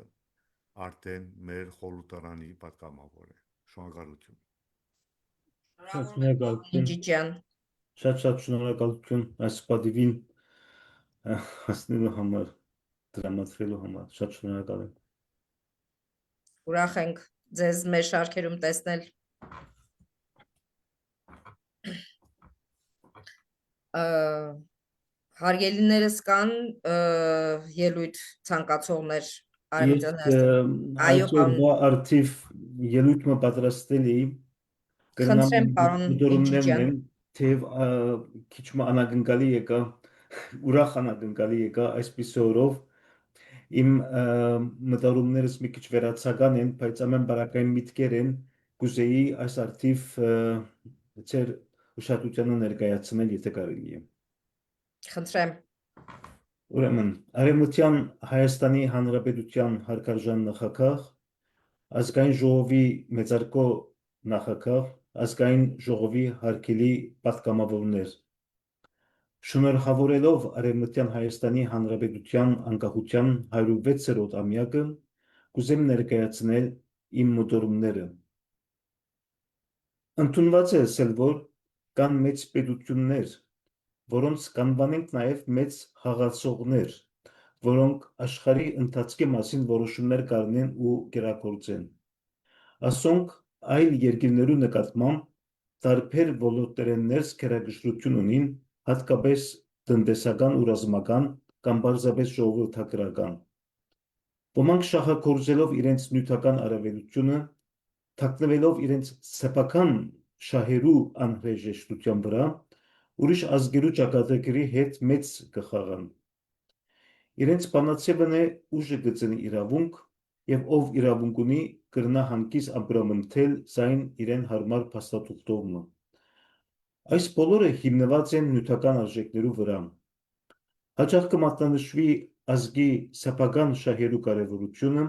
արդեն մեր խորհրդարանի պատգամավոր է։ Շնորհակալություն։ Շնորհակալություն Ինչիչյան։ Շատ շնորհակալություն այս պատիվին հասնելու համար, դրամատրելու համար։ Շատ շնորհակալ եմ։ Ուրախ ենք ձեզ մեր շարքերում տեսնել։ Հարգելիներս կան ելույթ ցանկացողներ Արևմտյան Հայաստանում։ Այո, Այսօրվա արդիվ ելույթը պատրաստել էի։ Խնդրեմ, պարոն Ինչիչյան։ Թեև քիչ անակնկալի եկա, ուրախ անակնկալի եկա այսպիսի օրով։ Իմ մտորումներս մի քիչ վերացական են, բայց ամեն բարակային միտքեր են, կուզեի այս արդիվ ձեր ուշադրությանը ներկայացնել, եթե կարելի է։ Խնդրեմ։ Ուրեմն, Արևմտյան Հայաստանի Հանրապետության հարգարժան նախագահ, ազգային ժողովի մեծարգո նախագահ, ազգային ժողովի հարգելի պատգամավորներ, շնորհավորելով Արևմտյան Հայաստանի Հանրապետության անկախության 106-րդ ամյակը, կուզեմ ներկայացնել իմ մտորումները։ Ընդունված է ասել, որ կան մեծ պետություններ, որոնց կանվանենք նաև մեծ խաղացողներ, որոնք աշխարհի ընթացքի մասին որոշումներ կառնեն ու կերակրեն։ Ասոնք այլ երկրներու նկատմամբ տարբեր ոլորտներս քերակրթություն ունին, հատկապես տնտեսական ու ռազմական կամ պարզապես ժողովրդագրական։ Ոմանք շահագործելով իրենց նյութական առավելությունը, թաքնվելով իրենց սեփական շահերու անհրաժեշտության վրա, ուրիշ ազգերու ճակատագրի հետ մեծ կխաղան։ Իրենց բանացիվն է ուժը գծեն իրավունք, եւ ով իրավունք ունի կրնա հանկիս ապրամնթել զայն իրեն հարմար փաստաթուղթովը։ Այս բոլորը հիմնված են նյութական արժեքներու վրա։ Հաճախ կմատնանշվի ազգի սեփական շահերու կարևորությունը,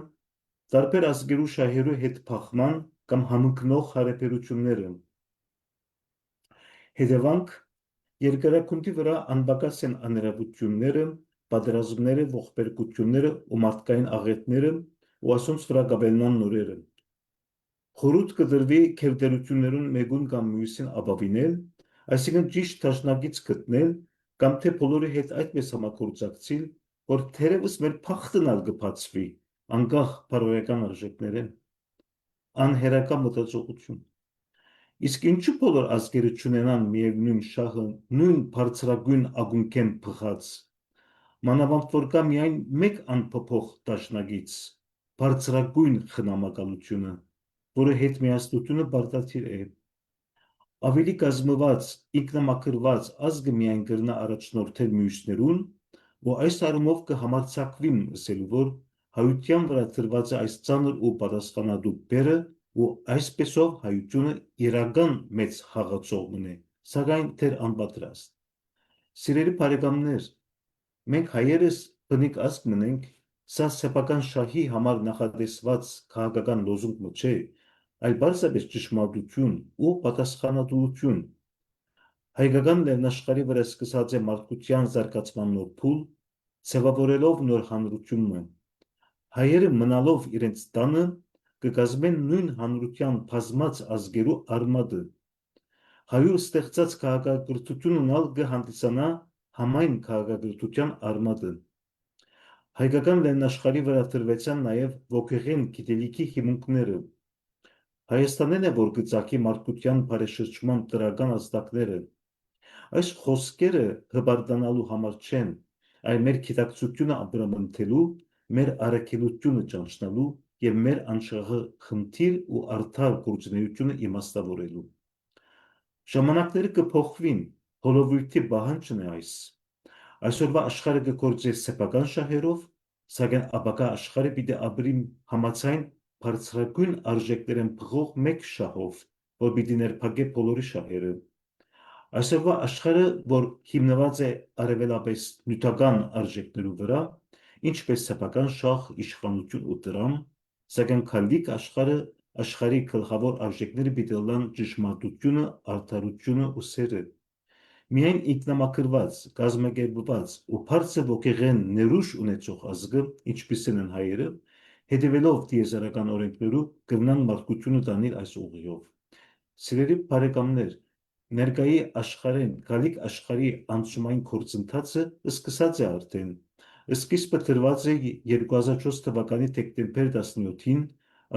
տարբեր ազգերու շահերու հետ փախման կամ համընկնող հարաբերությունները։ Հետևանք երկրակունտի վրա անբակաս են աներավությունները, պատերազմները, ողբերգությունները ու մարդկային աղետները ու ասոնց վրա գաբելնան նորերը։ Խորհուրդ կդրվի քերտերություններուն մեկուն կամ մյուսին ապավինել, այսինքն ճիշտ դաշնակից գտնել կամ թե բոլորի հետ այդպես համագործակցել, որ թերևս մեր փախտնալ կբացվի, անկախ բարոյական արժեքներեն։ Անհերական մտածողություն։ Իսկ ինչու բոլոր ազգերը չունենան միևնույն շահը, նույն բարձրագույն ակունքեն փխած։ Մանավանդ որ կա միայն մեկ անփոփոխ դաշնակից, բարձրագույն խնամակալությունը, որը հետ միասնությունը բարդաթիր է։ Ավելի կազմված, ինքնամաքրված ազգը միայն կրնա առաջնորդել մյուսներուն, ու այս առումով կհամարձակվիմ ասելու, որ հայության վրա դրված է այս ծանր ու պատասխանատու բերը, ու այսպեսով հայությունը իրական մեծ խաղացողն է, սակայն դեռ անպատրաստ։ Սիրելի բարեկամներ, մենք հայերս բնիկ ազգ մնենք, սա սեփական շահի համար նախատեսված քաղաքական լոզունգ չէ, այլ բարձրապես ճշմարտություն ու պատասխանատվություն։ Հայկական լեռնաշխարհի վրա սկսած է մարդկության զարգացման նոր փուլ, ձևավորելով նոր հանրությունը։ Հայերը մնալով իրենց տանը կկազմեն նույն հանրության բազմած ազգերու արմատը։ հայու ստեղծած քաղաքակրթությունն ալ կհանդիսանա համայն քաղաքակրթության արմատը։ Հայկական լենաշխարհի վրա դրվեցան նաև ոգեղեն գիտելիքի հիմունքները։ Հայաստանն է, որ գծակի մարդկության բարեշրջման դրական ազդակները։ Այս խոսքերը հբարդանալու համար չեն, այլ մեր գիտակցությունը ապրամնթելու, մեր առաքելությունը ճանչնալու եւ մեր անշահը խնդիր ու արդար գործունեությունը իմաստավորելու։ Ժամանակները կփոխվին, հոլովույթի պահանջն է այս։ Այսօրվա աշխարհը կգործի սեփական շահերով, սակայն ապագա աշխարհը պիտի ապրի համաձայն բարձրագույն արժեքներեն փոխող մեկ շահով, որ պիտի ներփակե բոլորի շահերը։ Այսօրվա աշխարհը, որ հիմնված է արևելապես նյութական արժեքներու վրա, ինչպես սեփական շահ, իշխանություն ու դրամ, սակայն քալիք աշխարհի գլխավոր արժեքները պիտի լան ճշմարտությունը, արդարությունը ու սերը։ Միայն ինքնամաքրված, կազմակերպված ու բարձր ոգեղեն ներուժ ունեցող ազգը, ինչպիսին են հայերը, հետևելով տիեզերական օրենքներու, կգնան մարդկությունը տանիլ այս ուղիով։ Սիրելի բարեկամներ, ներկայի աշխարհեն, գալիք աշխարհի անցումային գործընթացը սկսած է արդեն։ Սկիզբը դրված է 2004 թվականի դեկտեմբեր 17-ին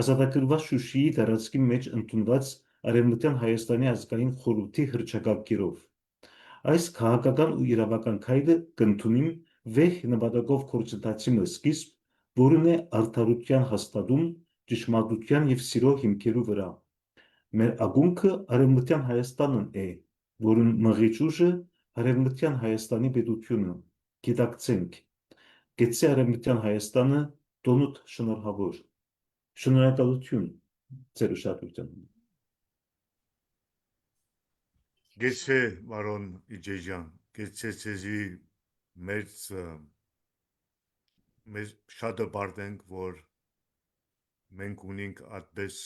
ազատագրված Շուշիի տարածքի մեջ ընդունված Արևմտյան Հայաստանի ազգային խորհրդի հռչակագրով։ Այս քաղաքական ու իրավական քայլը կընդունիմ վեհ նպատակով գործընթացի սկիզբ, որն է արդարության հաստատում, ճշմարտության եւ սիրո հիմքերու վրա։ Մեր ակունքը Արևմտյան Հայաստանն է, որն մղիչ ուժը Արևմտյան Հայաստանի պետությունը։ Գիտակցենք, գեցե Արևմտյան Հայաստանը տոնուտ շնորհավոր։ Շնորհակալություն ձեր ուշադրության։ Գեցե Մարոն Իջեջան, գեցե ցեզի մեծ շատ բարդենք, որ մենք ունենք այդպես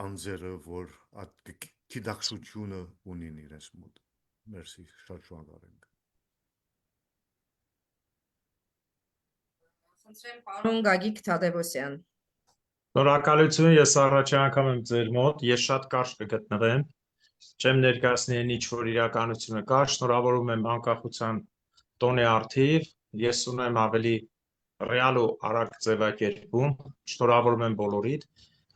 անձերը, որ գիտակցությունը ունին իրենց մոտ։ Մերսի, շատ շնորհակալ ենք։ Խնդրեմ պարոն Գագիկ Թադևոսյան։ Շնորհակալություն, ես առաջի անգամ եմ ձեր մոտ, ես շատ կարճ կգտնվեմ, չեմ ներկայացնի այն ինչ որ իրականությունը կա, շնորհավորում եմ անկախության տոնի առթիվ, ես ունեմ ավելի ռեալ ու արագ ձևակերպում, շնորհավորում եմ բոլորիդ,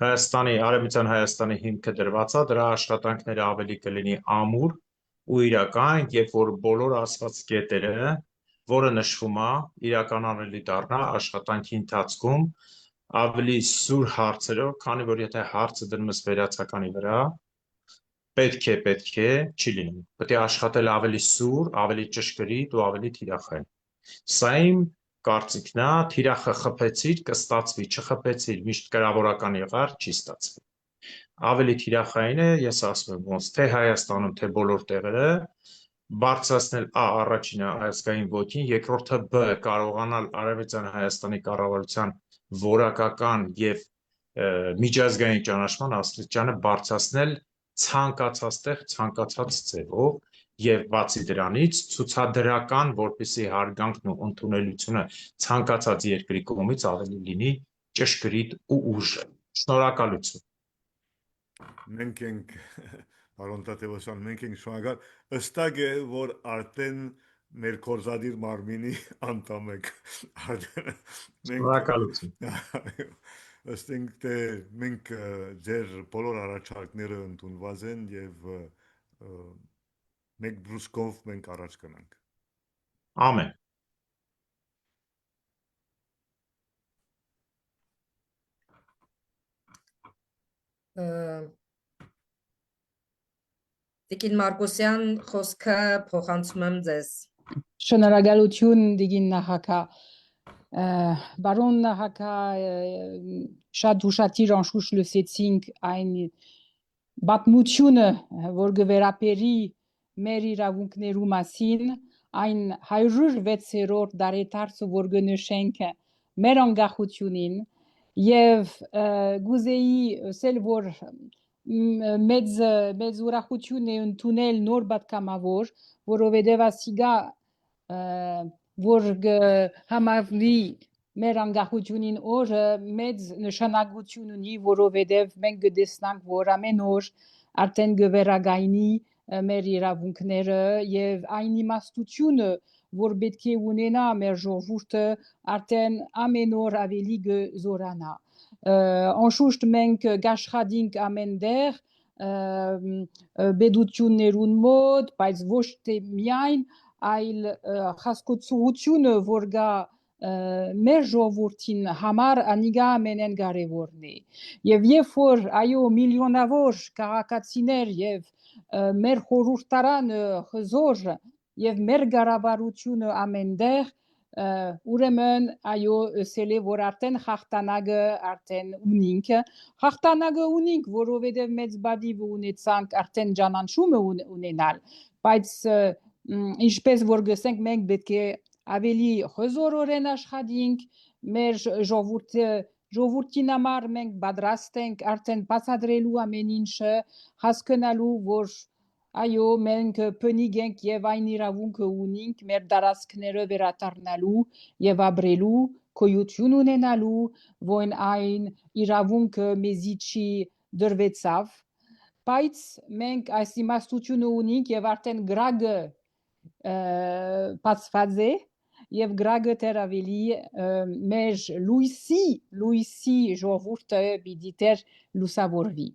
Հայաստանի, Արևմտյան Հայաստանի հիմքը դրված է, դրա աշխատանքները ավելի կլինի ամուր ու իրական, երբ որ բոլոր ասված կետերը, որը նշվում է, իրականանալի դառնա աշխատանքի ընթացքում, ավելի սուր հարցերով, քանի որ եթե հարցը դնում ես վերացականի վրա, պետք է, չի լինում։ Պետք է աշխատել ավելի սուր, ավելի ճշգրիտ ու ավելի թիրախային։ Սա իմ կարծիքն է, թիրախը խփեցիր, կստացվի, չխփեցիր, միշտ կրավորական եղար, չի ստացվի։ Ավելի թիրախային է, ես ասում եմ, ոնց թե Հայաստանում, թե բոլոր տեղերը, բարձրացնել առաջինը ազգային ոգին, երկրորդը կարողանալ Արևմտյան Հայաստանի կառավարության որակական եւ միջազգային ճանաչման աստիճանը բարձրացնել ցանկացած տեղ, ցանկացած ձևով եւ բացի դրանից ցուցադրական, որպեսզի հարգանքն ու ընդունելությունը ցանկացած երկրի կողմից ավելի լինի ճշգրիտ ու ուժ։ Շնորհակալություն։ Մենք ենք Պարոն Թադևոսյան, մենք ենք շնորհակալ։ Ըստակ է, որ արդեն մեր կորզադիր մարմինի անդամ եք։ Շնորհակալություն։ Ըստենք թե մենք ձեր բոլոր առաջարկները ընդունված են եւ մեկ բրուսկով մենք առաջ գնանք։ Ամեն։ Տիկին Մարկոսյան, խոսքը փոխանցում եմ ձեզ։ Շնորհակալություն դիգին Նահակա բարոն Նահակա շատ ուշադիր անշուշտ լսեցինք այն բացմությունը որ գվերապերի մեր իրավունքներու մասին այն 106-րդ դարեդարձը որ գնշենք մեր անկախությունին եւ գուզեի ասել որ մեծ ուրախություն է ընդունել նոր պատգամավոր որովհետեւ ասիգա որ համավլի մեր անկախությունին օրը մեծ նշանակություն ունի, որովհետև մենք կտեսնանք, որ ամեն օր արդեն գվերագայնի մեր իրավունքները եւ այն իմաստությունը, որ պետք է ունենա մեր ժողովուրդը, արդեն ամեն օր ավելի կզորանա։ Անշուշտ մենք կաշխատենք ամենտեղ բեդություններուն մոտ, բայց ոչ թե միայն, այլ հասկացությունը, որ գա մեր ժողովրդին համար անիգա ամենեն կարևորն է։ Եվ երբ որ այո միլիոնավոր քաղաքացիներ եւ մեր խորհրդարանը հզոր եւ մեր կառավարությունը ամենտեղ ուրեմն այո ասել է որ արդեն հաղթանակը արդեն ունինք հաղթանակը ունինք որովհետեւ մեծ բադիվ ունեցանք արդեն ճանաչումը ունենալ բայց ինչպես որ գսենք մենք պետք է ավելի հզորորեն աշխատենք մեր ժողովրդին համար մենք պատրաստ ենք արդեն բացատրելու ամեն ինչը հասկանալու որ այո մենք փնիկ ենք եւ այն իրավունքը ունենք մեր դարաշքները վերադառնալու եւ ապրելու գոյություն ունենալու որ այն իրավունքը մեզի չի դրվեցավ բայց մենք այս իմաստությունը ունենք եւ արդեն գրագը բացված է եւ գրագը դեռ ավելի մեր լույսի ժողովուրդը պիտի դեռ լուսավորվի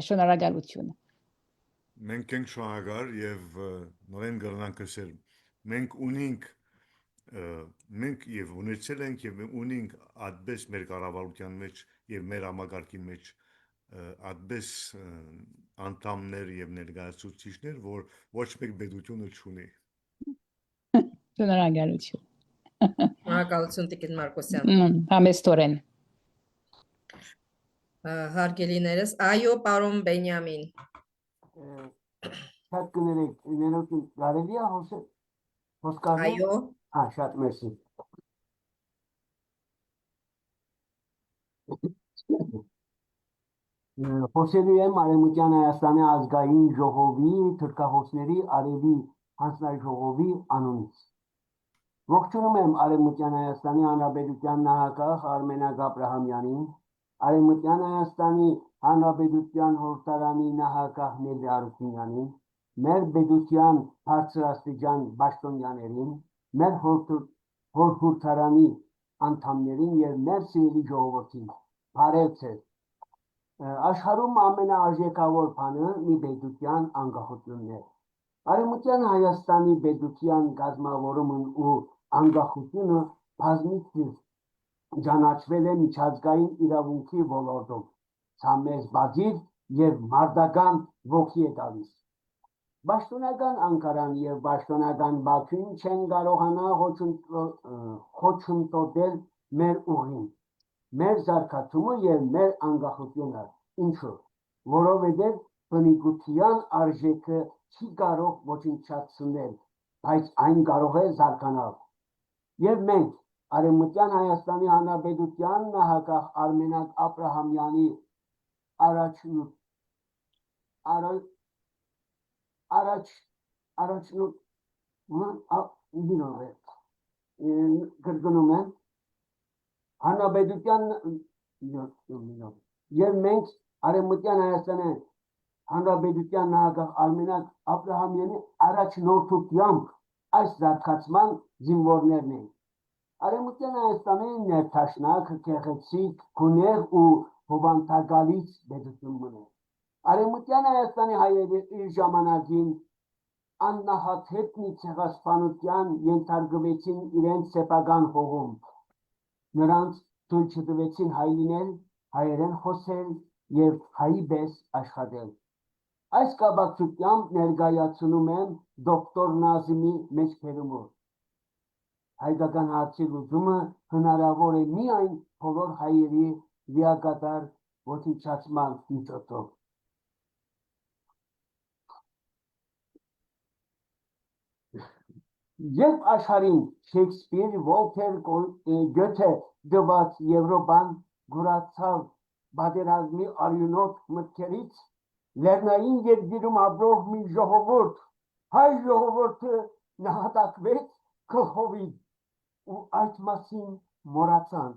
շնորհակալություն Մենք ենք շնորհակալ եւ նորեն կրնանք ասել մենք ունենք մենք եւ ունեցել ենք եւ ունենք այդպես մեր կառավարության մեջ եւ մեր համագարկի մեջ այդպես անդամներ եւ ներկայացուցիչներ որ ոչ մեկ պետությունը չունի շնորհակալություն Շնորհակալություն Տիկին Մարկոսյան համեստորեն Հարգելիներս այո պարոն Բենյամին Շատ կներեք, ներողություն, կարելի է խոսքարել։ Այո Շատ մերսի։ Խոսելու եմ Արևմտյան Հայաստանի ազգային ժողովի թուրքախոսների արևի հանձնաժողովի անունից։ Ողջունում եմ Արևմտյան Հայաստանի Հանրապետության նախագահ Արմենակ Աբրահամյանին, Արևմտյան Հայաստանի Հանրապետության խորհրդարանի նախագահ Նելլի Արուքինյանին, մեր պետության բարձրաստիճան պաշտոնյաներին, մեր խորհրդարանի անդամներին եւ մեր սիրելի ժողովրդին։ Բարև ձեզ։ Աշխարհում ամենաարժեքավոր բանը մի պետության անկախությունն է։ Արևմտյան Հայաստանի պետության կազմավորումն ու անկախությունը բազմիցս ճանաչվել է միջազգային իրավունքի ոլորտում։ Սա մեզ բազիր եւ մարտական ոգի է տալիս։ Պաշտոնական Անկարան եւ պաշտոնական Բաքուն չեն կարողանա խոչընդոտել մեր ուղին, մեր զարգացումը եւ մեր անկախությունը, ինչու, որովհետեւ բնիկության արժեքը չի կարող ոչնչացնել, բայց այն կարող է զարգանալ։ Եվ մենք Արևմտյան Հայաստանի Հանրապետության նախագահ Արմենակ Աբրահամյանի կրկնում եմ Հանրապետության եւ մենք Արևմտյան Հայաստանի Հանրապետության նախագահ Արմենակ Աբրահամյանի առաջնորդությամբ այս զարգացման զինվորներն են։ Արևմտյան Հայաստանի ներդաշնակ գեղեցիկ գունեղ ու հովանտակալից պետություն մնա։ Արևմտյան Հայաստանի հայերը իր ժամանակին աննահատետնի ցեղասպանության ենթարկվեցին իրենց սեփական հողում։ Նրանց թույլ չտվեցին հայ լինել, հայերեն խոսել եւ հայի պես աշխատել։ Այս կապակցությամբ ներկայացնում եմ դոկտոր Նազիմի մեջբերումը։ Հայկական հարցի լուծումը հնարավոր է միայն բոլոր հայերի լիակատար ոչնչացման միջոցով։ Երբ աշխարհին Շեքսպիր, Վոլթեր, Գյոթե դված Եվրոպան գուրացավ պատերազմի արյունոտ մտքերից, լեռնային երկիրում ապրող մի ժողովուրդ, հայ ժողովուրդը նահատակվեց գլխովին ու այդ մասին մոռացան։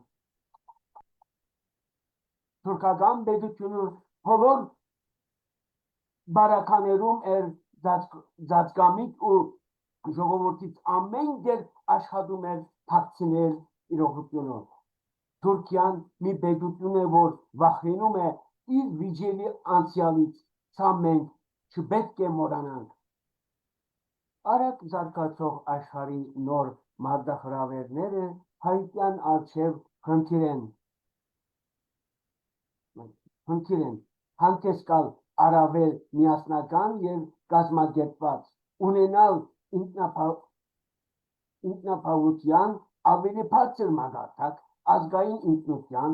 Թուրքական պետությունը բոլոր բարականերում էր ձածկամիտ ու ժողովրդից ամեն դեր աշխատում էր թաքցնել իրողությունը։ Թուրքիան մի պետություն է, որ վախենում է իր վիճելի անցյալից, սա մենք չպետք է մոռանանք։ Արագ զարգացող աշխարհի նոր մարտահրավերները հայտյան առջև խնդիր են հանդեսկալ առավել միասնական և կազմակերպված, ունենալ ինքնապահության ավելի բարձր մակարդակ, ազգային ինքնության,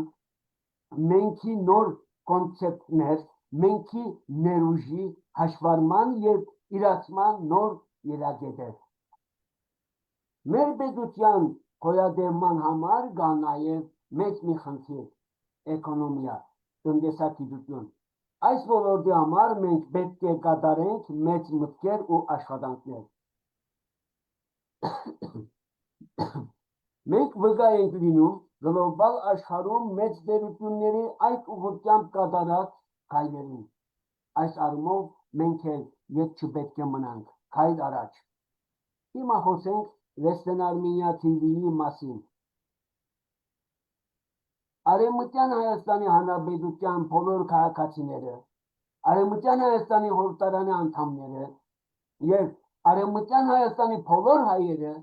մենքի նոր կոնցեպտներ, մենքի ներուժի հաշվառման և իրացման նոր երագետեր։ Մեր պետության գոյատևման համար կա նաև մեծ մի խնդիր՝ էկոնոմիա, տնտեսագիտություն։ Այս ոլորտի համար մենք պետք է կատարենք մեծ մտքեր ու աշխատանքներ։ Մենք վկա ենք լինում գլոբալ աշխարհում մեծ տերությունների այդ ուղղությամբ կատարած քայլերին։ Այս առումով մենք էլ ետ չպետք է մնանք, քայլ առաջ։ Հիմա խոսենք Western Armenia TV-ի մասին։ Արևմտյան Հայաստանի Հանրապետության բոլոր քաղաքացիները, Արևմտյան Հայաստանի խորհրդարանի անդամները և Արևմտյան Հայաստանի բոլոր հայերը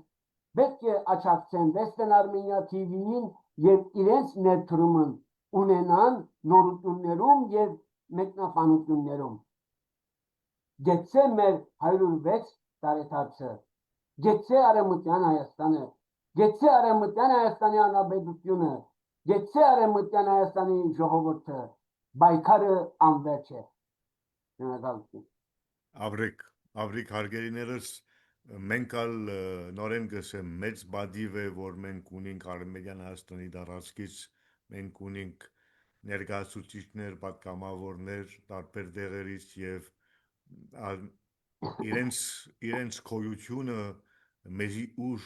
պետք է աջակցեն Western Armenia TV-ին և իրենց ներդրումն ունենան նորություններում և մեկնաբանություններում։ Գեցե մեր 106 տարեդարձը, գեցե Արևմտյան Հայաստանը, գեցե Արևմտյան Հայաստանի Հանրապետությունը, գեցե Արևմտյան Հայաստանի ժողովուրդը, պայքարը անվերջ է։ Շնորհակալություն։ Ավրիկ հարգելիներս, մենք ալ նորեն գսեմ մեծ բադիվ է, որ մենք ունենք Արևմտյան Հայաստանի տարածքից, մենք ունենք ներկայացուցիչներ, պատգամավորներ տարբեր տեղերից և իրենց գոյությունը մեզի ուժ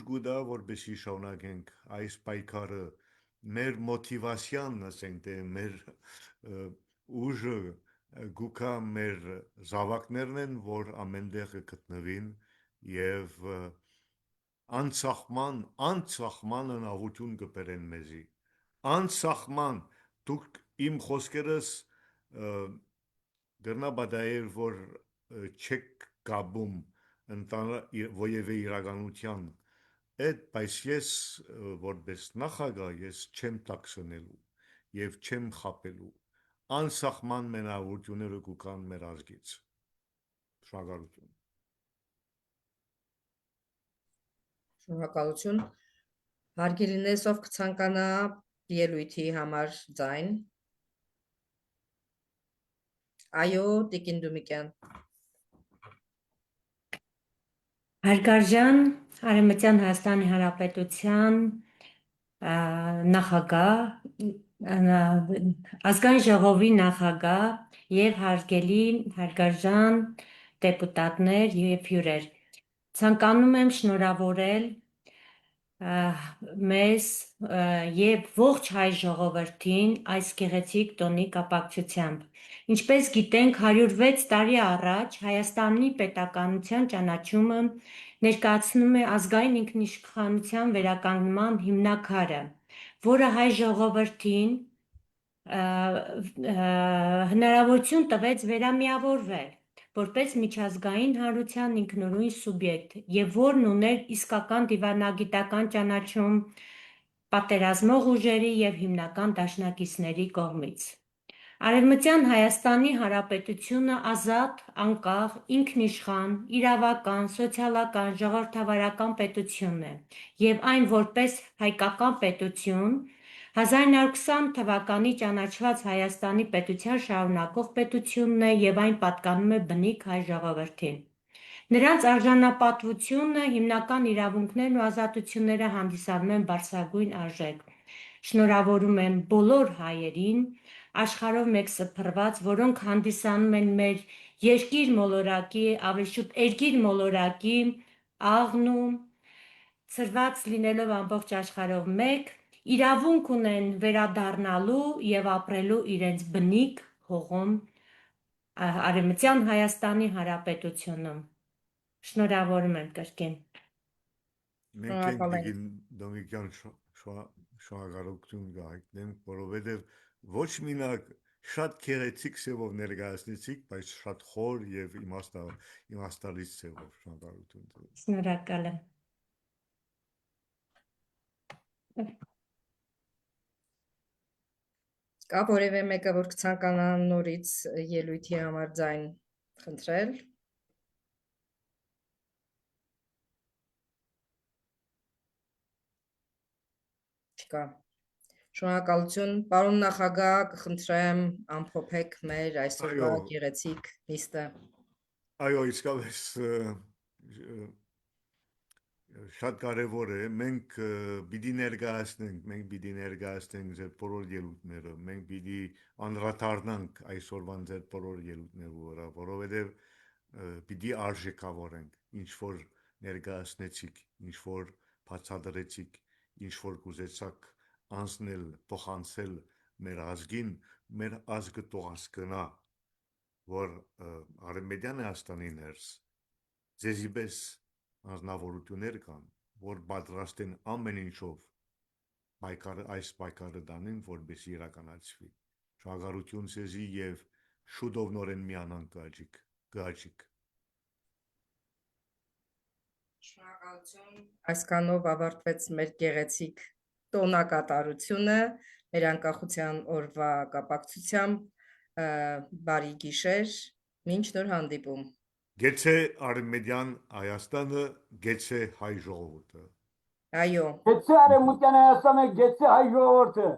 կուտա, որպեսզի շարունակենք այս պայքարը, մեր մոտիվասիան, ասենք թե մեր ուժը գուքա մեր զավակներն են, որ ամեն տեղ կգտնվին և անսահման հնաղություն կբերեն մեզի, անսահման։ Դուք իմ խոսքերս գրնաբադայեր, որ չեք կապում որևէ իրականության հետ, բայց ես որպես նախագահ ես չեմ տաքսնելու և չեմ խաբելու, անսահման մենավորությունները կուքան մեր ազգից։ Շնորհակալություն։ Շնորհակալություն։ Հարգելիներս, ով կցանկանա ելույթի համար ձայն։ Այո, Տիկին Դումիկյան։ Հարգարժան Արևմտյան Հայաստանի Հանրապետության նախագահ, ազգային ժողովի նախագահ և հարգարժան դեպուտատներ և հյուրեր, ցանկանում եմ շնորհավորել մեզ և ողջ հայ ժողովրդին այս գեղեցիկ տոնի կապակցությամբ։ Ինչպես գիտենք, 106 տարի առաջ Հայաստանի պետականության ճանաչումը ներկայացնում է ազգային ինքնիշխանության վերականգնման հիմնաքարը, որը հայ ժողովրդին հնարավորություն տվեց վերամիավորվել որպես միջազգային հանրության ինքնուրույն սուբյեկտ և որն ուներ իսկական դիվանագիտական ճանաչում պատերազմող ուժերի և հիմնական դաշնակիցների կողմից։ Արևմտյան Հայաստանի Հանրապետությունը ազատ, անկախ, ինքնիշխան, իրավական, սոցիալական, ժողովրդավարական պետություն է և այն որպես հայկական պետություն 1920 թվականի ճանաչված Հայաստանի պետության շարունակող պետությունն է և այն պատկանում է բնիկ հայ ժողովրդին։ Նրանց արժանապատվությունը, հիմնական իրավունքներն ու ազատությունները հանդիսանում են բարձրագույն արժեք։ Շնորհավորում եմ բոլոր հայերին, աշխարհով մեկ սփռված, որոնք հանդիսանում են մեր երկիր մոլորակի, ավելի շուտ երկիր մոլորակի աղն ու սրված լինելով ամբողջ աշխարհով մեկ, իրավունք ունեն վերադառնալու եւ ապրելու իրենց բնիկ հողում Արևմտյան Հայաստանի Հանրապետությունում։ Շնորհավորում եմ կրկին։ Մենք ենք Շնորհակալ ենք։ դիգին Դոմիկյան շնորհակալություն գայտնենք, որովհետև ոչ մինակ շատ քերեցիկ սևով ներկայացնեցիք, բայց շատ խոր եւ իմաստալից սևով շնորհակալություն։ Շնորհակալ եմ։ Կա որևէ մեկը, որ կցանկանա նորից ելույթի համար ձայն խնդրել։ Չկա։ Շնորհակալություն, պարոն նախագահ, կխնդրեմ ամփոփեք մեր այսօրվա Այո։ գեղեցիկ նիստը։ Այո, իսկապես շատ կարևոր է, մենք պիտի ներկայացնենք ձեր բոլոր ելույթները, մենք պիտի անդրադառնանք այսօրվան ձեր բոլոր ելույթների վրա, որովհետև պիտի արժեքավորենք, ինչ որ ներկայացնեցիք, ինչ որ բացատրեցիք, ինչ որ կուզեցաք անցնել, փոխանցել մեր ազգին, մեր ազգը տողասկնա, որ Արևմտյան Հայաստանի ներս ձեզի պես անձնավորություններ կան, որ պատրաստ են ամեն ինչով այս պայքարը դանեն, որպեսզի իրականացվի։ Շնորհակալություն ձեզի եւ շուտով նորեն միանանք գաճիկ։ Շնորհակալություն։ Այսքանով ավարտվեց մեր գեղեցիկ տոնակատարությունը մեր անկախության օրվա կապակցությամբ։ Բարի գիշեր, մինչ նոր հանդիպում։ Գեցե Արևմտյան Հայաստանը, գեցե հայ ժողովուրդը։ Այո։ Գեցե Արևմտյան Հայաստանը, գեցե հայ ժողովուրդը։